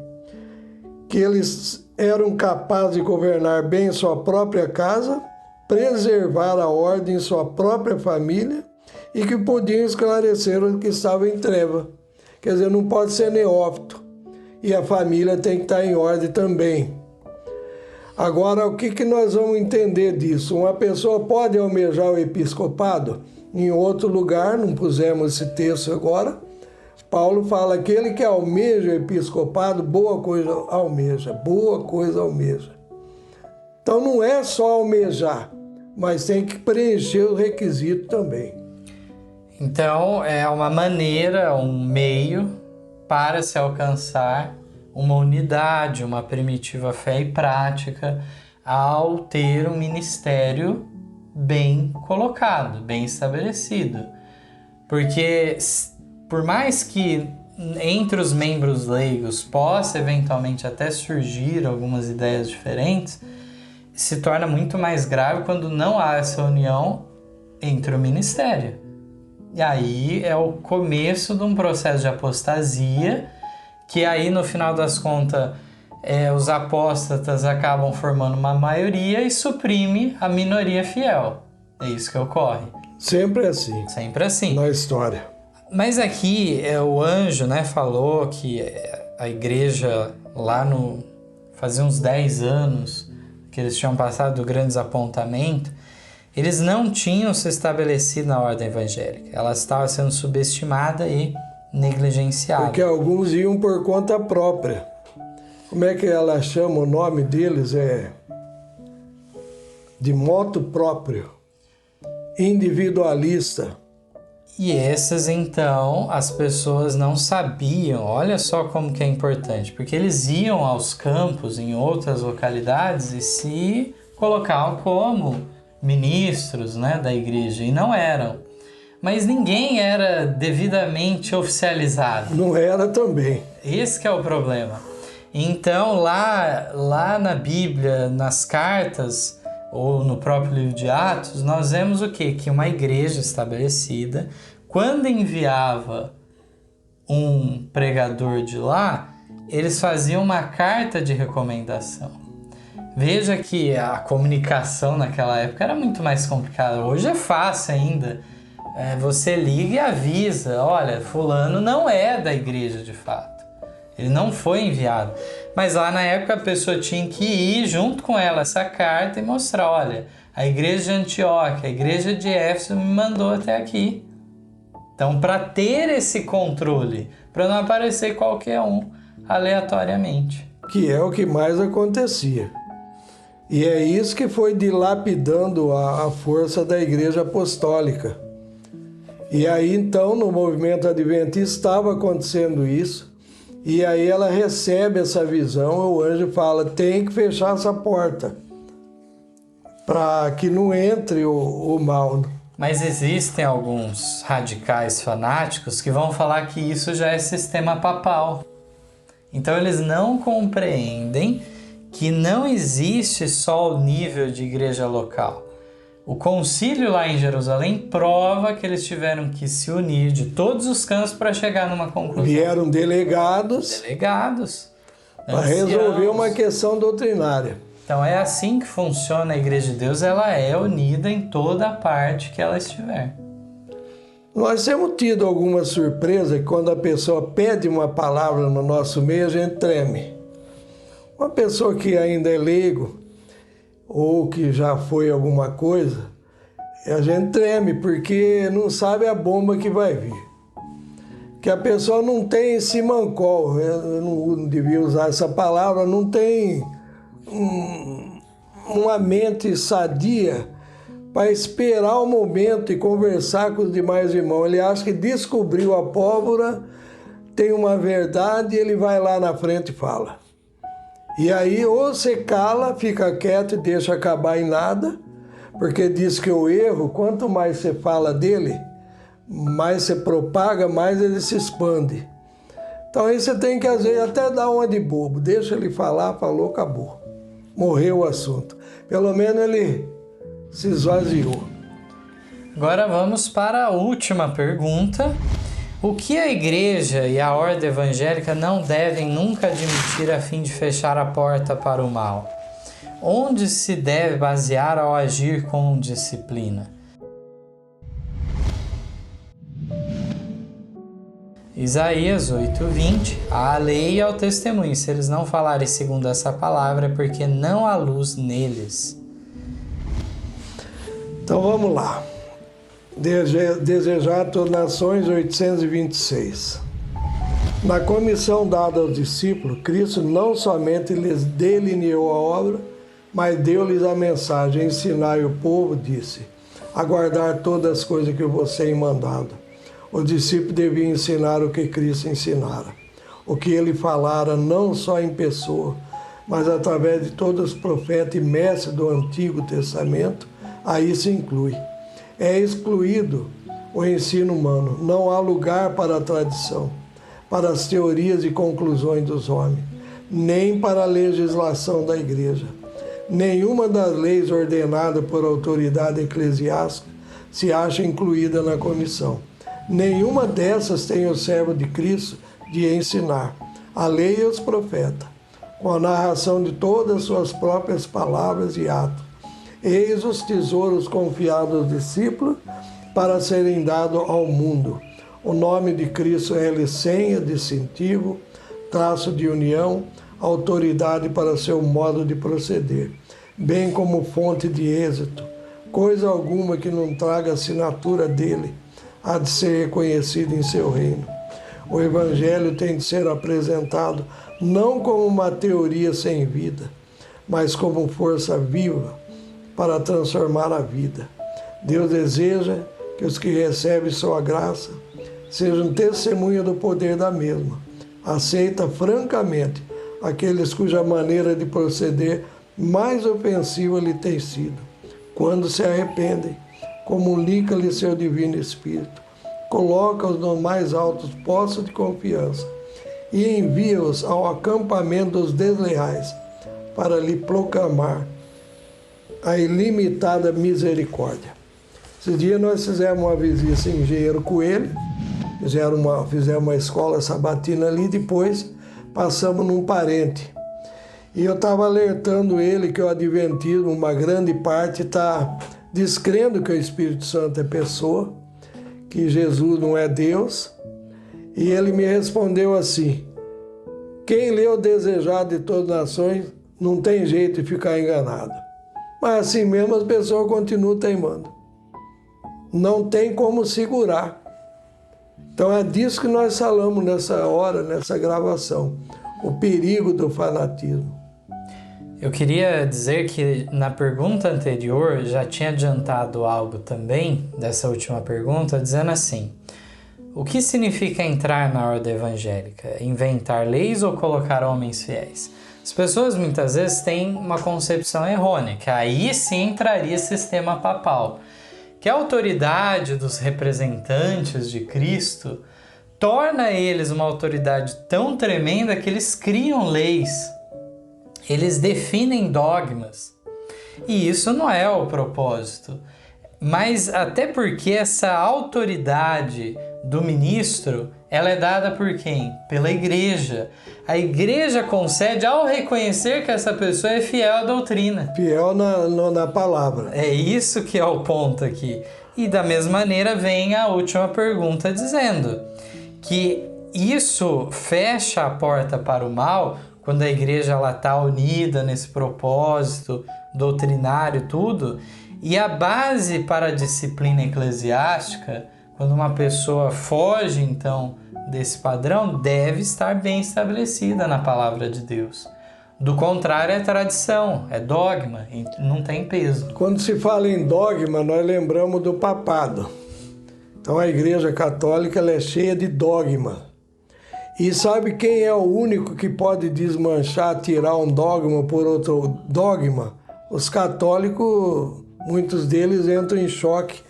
que eles eram capazes de governar bem sua própria casa, preservar a ordem em sua própria família e que podiam esclarecer os que estavam em treva. Quer dizer, não pode ser neófito. E a família tem que estar em ordem também. Agora, o que nós vamos entender disso? Uma pessoa pode almejar o episcopado? Em outro lugar, não pusemos esse texto agora, Paulo fala que aquele que almeja o episcopado, boa coisa almeja, boa coisa almeja. Então não é só almejar, mas tem que preencher os requisitos também. Então é uma maneira, um meio para se alcançar uma unidade, uma primitiva fé e prática, ao ter um ministério bem colocado, bem estabelecido. Porque, por mais que entre os membros leigos possa eventualmente até surgir algumas ideias diferentes, se torna muito mais grave quando não há essa união entre o ministério. E aí é o começo de um processo de apostasia, que aí no final das contas os apóstatas acabam formando uma maioria e suprime a minoria fiel. É isso que ocorre. Sempre assim. Sempre assim. Na história. Mas aqui o anjo, falou que a igreja lá fazia uns 10 anos que eles tinham passado do grande desapontamento. eles não tinham se estabelecido na ordem evangélica. Ela estava sendo subestimada e negligenciada. Porque alguns iam por conta própria. Como é que ela chama? O nome deles é de moto próprio, individualista. E essas, então, as pessoas não sabiam. Olha só como que é importante, porque eles iam aos campos em outras localidades e se colocavam como ministros, né, da igreja, e não eram. Mas ninguém era devidamente oficializado. Não era também. Esse que é o problema. Então, lá na Bíblia, nas cartas, ou no próprio livro de Atos, nós vemos o quê? Que uma igreja estabelecida, quando enviava um pregador de lá, eles faziam uma carta de recomendação. Veja que a comunicação naquela época era muito mais complicada. Hoje é fácil ainda. Você liga e avisa, olha, fulano não é da igreja de fato. Ele não foi enviado. Mas lá na época a pessoa tinha que ir junto com ela essa carta e mostrar, olha, a igreja de Antioquia, a igreja de Éfeso me mandou até aqui. Então, para ter esse controle, para não aparecer qualquer um aleatoriamente. Que é o que mais acontecia. E é isso que foi dilapidando a força da igreja apostólica. E aí, então, no movimento adventista estava acontecendo isso. E aí ela recebe essa visão, o anjo fala, tem que fechar essa porta para que não entre o mal. Mas existem alguns radicais fanáticos que vão falar que isso já é sistema papal. Então eles não compreendem que não existe só o nível de igreja local. O concílio lá em Jerusalém prova que eles tiveram que se unir de todos os cantos para chegar numa conclusão. Vieram delegados para resolver uma questão doutrinária. Então é assim que funciona a Igreja de Deus, ela é unida em toda a parte que ela estiver. Nós temos tido alguma surpresa que quando a pessoa pede uma palavra no nosso meio, a gente treme. Uma pessoa que ainda é leigo, ou que já foi alguma coisa, a gente treme porque não sabe a bomba que vai vir. Que a pessoa não tem simancol, eu não devia usar essa palavra, não tem uma mente sadia para esperar o momento e conversar com os demais irmãos. Ele acha que descobriu a pólvora, tem uma verdade e ele vai lá na frente e fala. E aí ou você cala, fica quieto e deixa acabar em nada, porque diz que o erro, quanto mais você fala dele, mais você propaga, mais ele se expande. Então aí você tem que às vezes até dar uma de bobo, deixa ele falar, falou, acabou. Morreu o assunto. Pelo menos ele se esvaziou. Agora vamos para a última pergunta. O que a igreja e a ordem evangélica não devem nunca admitir a fim de fechar a porta para o mal? Onde se deve basear ao agir com disciplina? Isaías 8:20, à lei e ao testemunho, se eles não falarem segundo essa palavra, é porque não há luz neles. Então vamos lá. Desejar a todas as nações, 826. Na comissão dada aos discípulos, Cristo não somente lhes delineou a obra, mas deu-lhes a mensagem, ensinar o povo, disse, a guardar todas as coisas que você tem mandado. Os discípulos deviam ensinar o que Cristo ensinara, o que ele falara não só em pessoa, mas através de todos os profetas e mestres do Antigo Testamento, aí se inclui. É excluído o ensino humano, não há lugar para a tradição, para as teorias e conclusões dos homens, nem para a legislação da igreja. Nenhuma das leis ordenadas por autoridade eclesiástica se acha incluída na comissão. Nenhuma dessas tem o servo de Cristo de ensinar, a lei e os profetas, com a narração de todas as suas próprias palavras e atos. Eis os tesouros confiados aos discípulos para serem dados ao mundo. O nome de Cristo é senha, distintivo, traço de união, autoridade para seu modo de proceder, bem como fonte de êxito, coisa alguma que não traga a assinatura dele há de ser reconhecida em seu reino. O Evangelho tem de ser apresentado não como uma teoria sem vida, mas como força viva para transformar a vida. Deus deseja que os que recebem sua graça sejam testemunha do poder da mesma. Aceita francamente aqueles cuja maneira de proceder mais ofensiva lhe tem sido. Quando se arrependem, comunica-lhe seu divino Espírito, coloca-os nos mais altos postos de confiança e envia-os ao acampamento dos desleais para lhe proclamar a ilimitada misericórdia. Esse dia nós fizemos uma visita em Engenheiro Coelho, fizemos uma escola sabatina ali, depois passamos num parente. E eu estava alertando ele que o adventismo, uma grande parte, está descrendo que o Espírito Santo é pessoa, que Jesus não é Deus. E ele me respondeu assim: quem lê o Desejado de Todas as Nações não tem jeito de ficar enganado. Mas assim mesmo as pessoas continuam teimando. Não tem como segurar. Então é disso que nós falamos nessa hora, nessa gravação. O perigo do fanatismo. Eu queria dizer que na pergunta anterior já tinha adiantado algo também, dessa última pergunta, dizendo assim: o que significa entrar na ordem evangélica? Inventar leis ou colocar homens fiéis? As pessoas muitas vezes têm uma concepção errônea, que aí sim entraria sistema papal, que a autoridade dos representantes de Cristo torna eles uma autoridade tão tremenda que eles criam leis, eles definem dogmas. E isso não é o propósito. Mas até porque essa autoridade do ministro, ela é dada por quem? Pela igreja. A igreja concede ao reconhecer que essa pessoa é fiel à doutrina. Fiel na palavra. É isso que é o ponto aqui. E da mesma maneira vem a última pergunta dizendo que isso fecha a porta para o mal quando a igreja está unida nesse propósito doutrinário e tudo. E a base para a disciplina eclesiástica, quando uma pessoa foge então desse padrão, deve estar bem estabelecida na palavra de Deus. Do contrário, é tradição, é dogma, não tem peso. Quando se fala em dogma, nós lembramos do papado. Então a Igreja Católica ela é cheia de dogma. E sabe quem é o único que pode desmanchar, tirar um dogma por outro dogma? Os católicos, muitos deles entram em choque,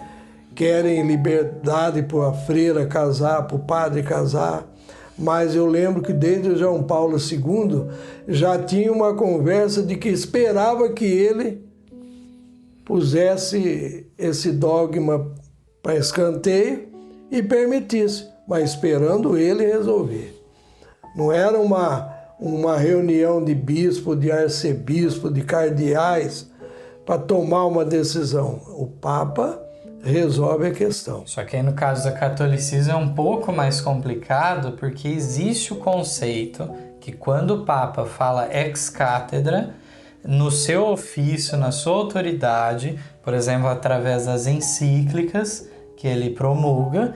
querem liberdade para a freira casar, para o padre casar. Mas eu lembro que desde o João Paulo II já tinha uma conversa de que esperava que ele pusesse esse dogma para escanteio e permitisse, mas esperando ele resolver. Não era uma reunião de bispo, de arcebispo, de cardeais para tomar uma decisão. O Papa resolve a questão. Só que aí no caso do catolicismo é um pouco mais complicado, porque existe o conceito que quando o Papa fala ex cátedra, no seu ofício, na sua autoridade, por exemplo, através das encíclicas que ele promulga,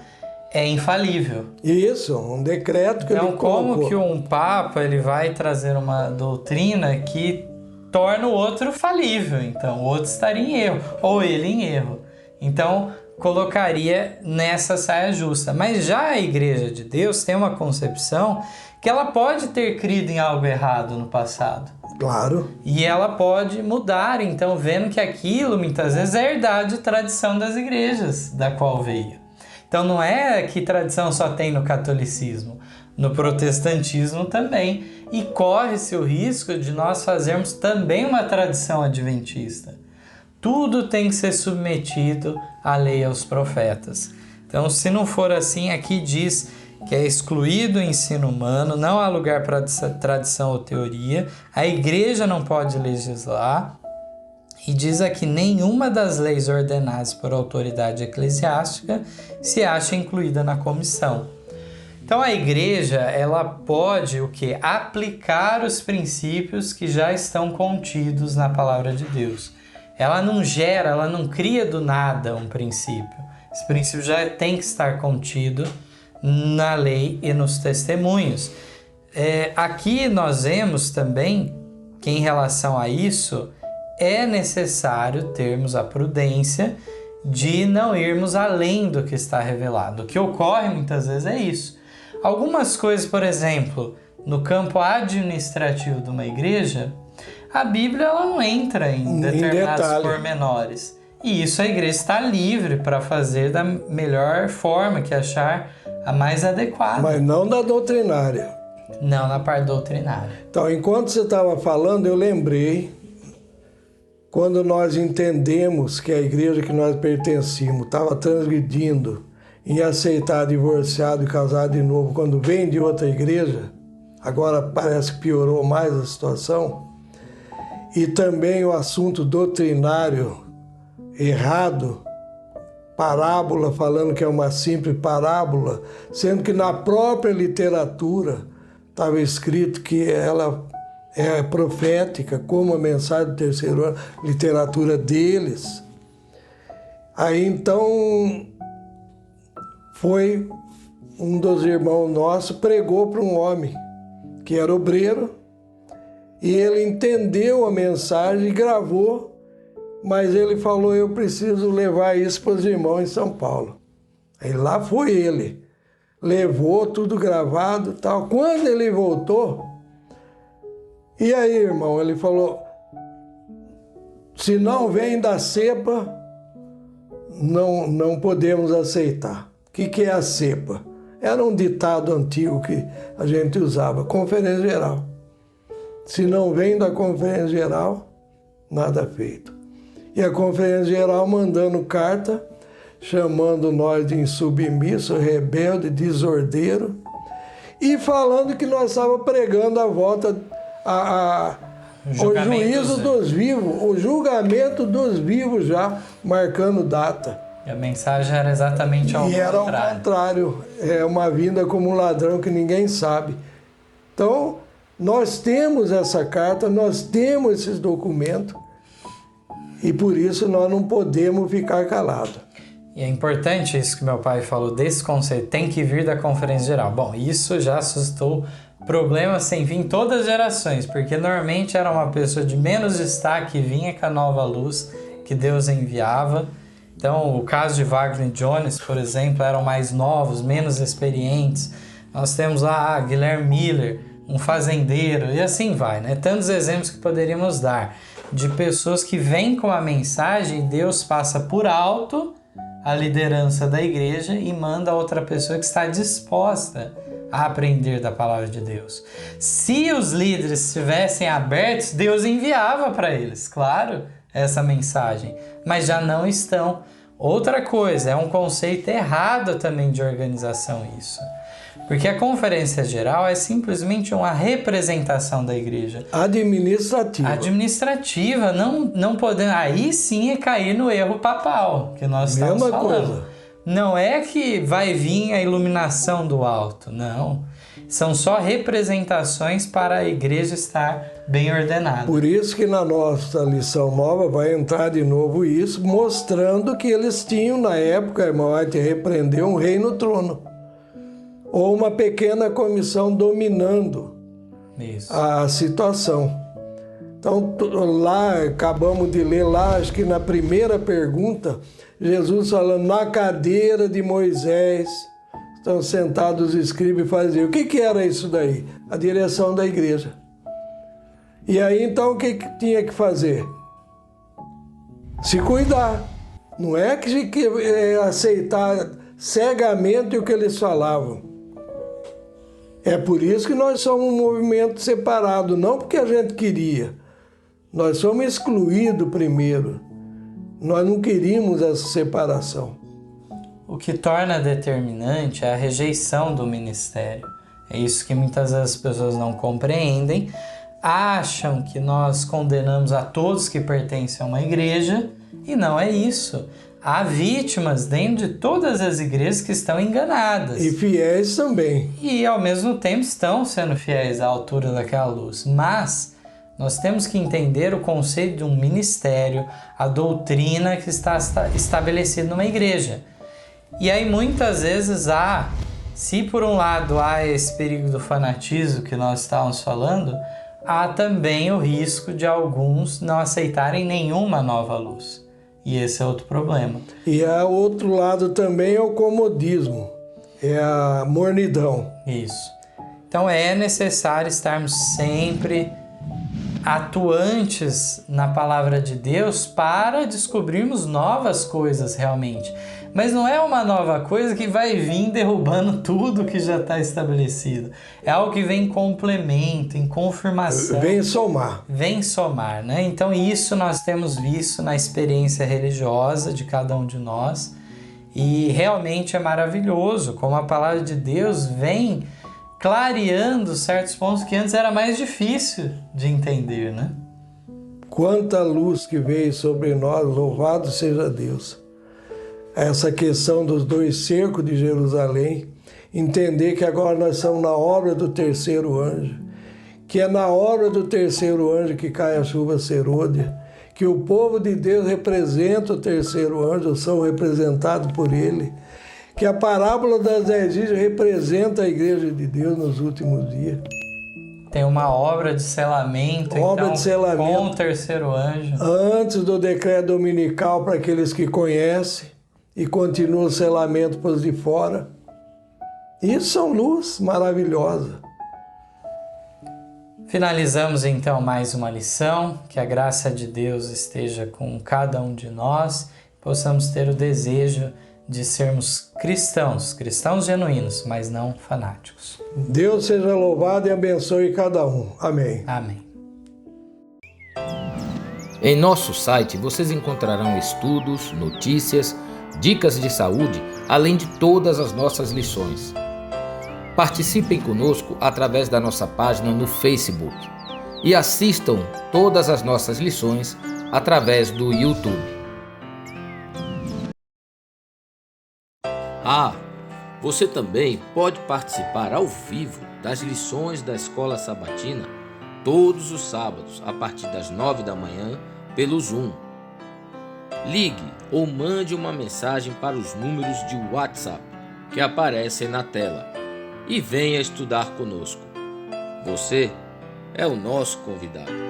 é infalível. Isso, um decreto que então, ele colocou. Então, como que um Papa ele vai trazer uma doutrina que torna o outro falível? Então, o outro estaria em erro, ou ele em erro. Então, colocaria nessa saia justa. Mas já a Igreja de Deus tem uma concepção que ela pode ter crido em algo errado no passado. Claro. E ela pode mudar, então, vendo que aquilo, muitas vezes, é herdade e tradição das igrejas da qual veio. Então, não é que tradição só tem no catolicismo, no protestantismo também. E corre-se o risco de nós fazermos também uma tradição adventista. Tudo tem que ser submetido à lei e aos profetas. Então, se não for assim, aqui diz que é excluído o ensino humano, não há lugar para tradição ou teoria, a igreja não pode legislar, e diz aqui, nenhuma das leis ordenadas por autoridade eclesiástica se acha incluída na comissão. Então a igreja, ela pode o quê? Aplicar os princípios que já estão contidos na palavra de Deus. ela não gera, ela não cria do nada um princípio. Esse princípio já tem que estar contido na lei e nos testemunhos. Aqui nós vemos também que em relação a isso é necessário termos a prudência de não irmos além do que está revelado. O que ocorre muitas vezes é isso. Algumas coisas, por exemplo, no campo administrativo de uma igreja, a Bíblia ela não entra em determinados pormenores. E isso a igreja está livre para fazer da melhor forma que achar a mais adequada. Mas não da doutrinária. Não na parte doutrinária. Então, enquanto você estava falando, eu lembrei, quando nós entendemos que a igreja que nós pertencíamos estava transgredindo em aceitar divorciado e casado de novo quando vem de outra igreja, agora parece que piorou mais a situação, e também o assunto doutrinário errado, parábola, falando que é uma simples parábola, sendo que na própria literatura estava escrito que ela é profética, como a mensagem do terceiro ano, literatura deles. Aí então foi um dos irmãos nossos, pregou para um homem que era obreiro, e ele entendeu a mensagem e gravou, mas ele falou, eu preciso levar isso para os irmãos em São Paulo. Aí lá foi ele, levou tudo gravado e tal. Quando ele voltou, e aí, irmão, ele falou, se não vem da cepa, não podemos aceitar. O que é a cepa? Era um ditado antigo que a gente usava, conferência geral. Se não vem da conferência geral, nada feito. E a conferência geral mandando carta, chamando nós de insubmisso, rebelde, desordeiro, e falando que nós estávamos pregando a volta, o juízo dos vivos, o julgamento dos vivos já, marcando data. E a mensagem era exatamente ao contrário. E era ao contrário, é uma vinda como um ladrão que ninguém sabe. Então, nós temos essa carta, nós temos esses documentos, e por isso nós não podemos ficar calados. E é importante isso que meu pai falou, desse conceito, tem que vir da Conferência Geral. Bom, isso já suscitou problemas sem fim em todas as gerações, porque normalmente era uma pessoa de menos destaque que vinha com a nova luz que Deus enviava. Então, o caso de Wagner Jones, por exemplo, eram mais novos, menos experientes. Nós temos lá Guilherme Miller, um fazendeiro, e assim vai, né? Tantos exemplos que poderíamos dar de pessoas que vêm com a mensagem e Deus passa por alto a liderança da igreja e manda outra pessoa que está disposta a aprender da palavra de Deus. Se os líderes estivessem abertos, Deus enviava para eles, claro, essa mensagem, mas já não estão. Outra coisa, é um conceito errado também de organização isso. Porque a conferência geral é simplesmente uma representação da igreja. Administrativa, não podendo. Aí sim é cair no erro papal, que nós estamos falando. Coisa. Não é que vai vir a iluminação do alto, não. São só representações para a igreja estar bem ordenada. Por isso que na nossa lição nova vai entrar de novo isso, mostrando que eles tinham, na época, a irmã White repreendeu, um rei no trono. Ou uma pequena comissão dominando a situação. Então, lá, acabamos de ler lá, acho que na primeira pergunta, Jesus falando, na cadeira de Moisés, estão sentados os escribas e fariseus. O que era isso daí? A direção da igreja. E aí, então, o que tinha que fazer? Se cuidar. Não é que aceitar cegamente o que eles falavam. É por isso que nós somos um movimento separado, não porque a gente queria. Nós somos excluídos primeiro. Nós não queríamos essa separação. O que torna determinante é a rejeição do ministério. É isso que muitas vezes as pessoas não compreendem. Acham que nós condenamos a todos que pertencem a uma igreja, e não é isso. Há vítimas dentro de todas as igrejas que estão enganadas. E fiéis também. E ao mesmo tempo estão sendo fiéis à altura daquela luz. Mas Nós temos que entender o conceito de um ministério, a doutrina que está estabelecida numa igreja. E aí muitas vezes se por um lado há esse perigo do fanatismo que nós estávamos falando, há também o risco de alguns não aceitarem nenhuma nova luz. E esse é outro problema. E há outro lado também é o comodismo, é a mornidão. Isso. Então é necessário estarmos sempre atuantes na palavra de Deus para descobrirmos novas coisas realmente. Mas não é uma nova coisa que vai vir derrubando tudo que já está estabelecido. É algo que vem em complemento, em confirmação. Vem somar. Vem somar, né? Então isso nós temos visto na experiência religiosa de cada um de nós. E realmente é maravilhoso como a palavra de Deus vem clareando certos pontos que antes era mais difícil de entender, né? Quanta luz que veio sobre nós, louvado seja Deus. Essa questão dos 2 cercos de Jerusalém, entender que agora nós estamos na obra do terceiro anjo, que é na obra do terceiro anjo que cai a chuva serôdia, que o povo de Deus representa o terceiro anjo, são representados por ele, que a parábola das 10 virgens representa a igreja de Deus nos últimos dias. Tem uma obra de selamento, Obra de selamento. Com o terceiro anjo. Antes do decreto dominical para aqueles que conhecem e continua o selamento para os de fora. Isso são luz maravilhosa. Finalizamos então mais uma lição, que a graça de Deus esteja com cada um de nós, possamos ter o desejo de sermos cristãos genuínos, mas não fanáticos. Deus seja louvado e abençoe cada um. Amém. Amém. Em nosso site vocês encontrarão estudos, notícias, dicas de saúde, além de todas as nossas lições. Participem conosco através da nossa página no Facebook e assistam todas as nossas lições através do YouTube. Você também pode participar ao vivo das lições da Escola Sabatina todos os sábados a partir das 9 da manhã pelo Zoom. Ligue ou mande uma mensagem para os números de WhatsApp que aparecem na tela e venha estudar conosco. Você é o nosso convidado.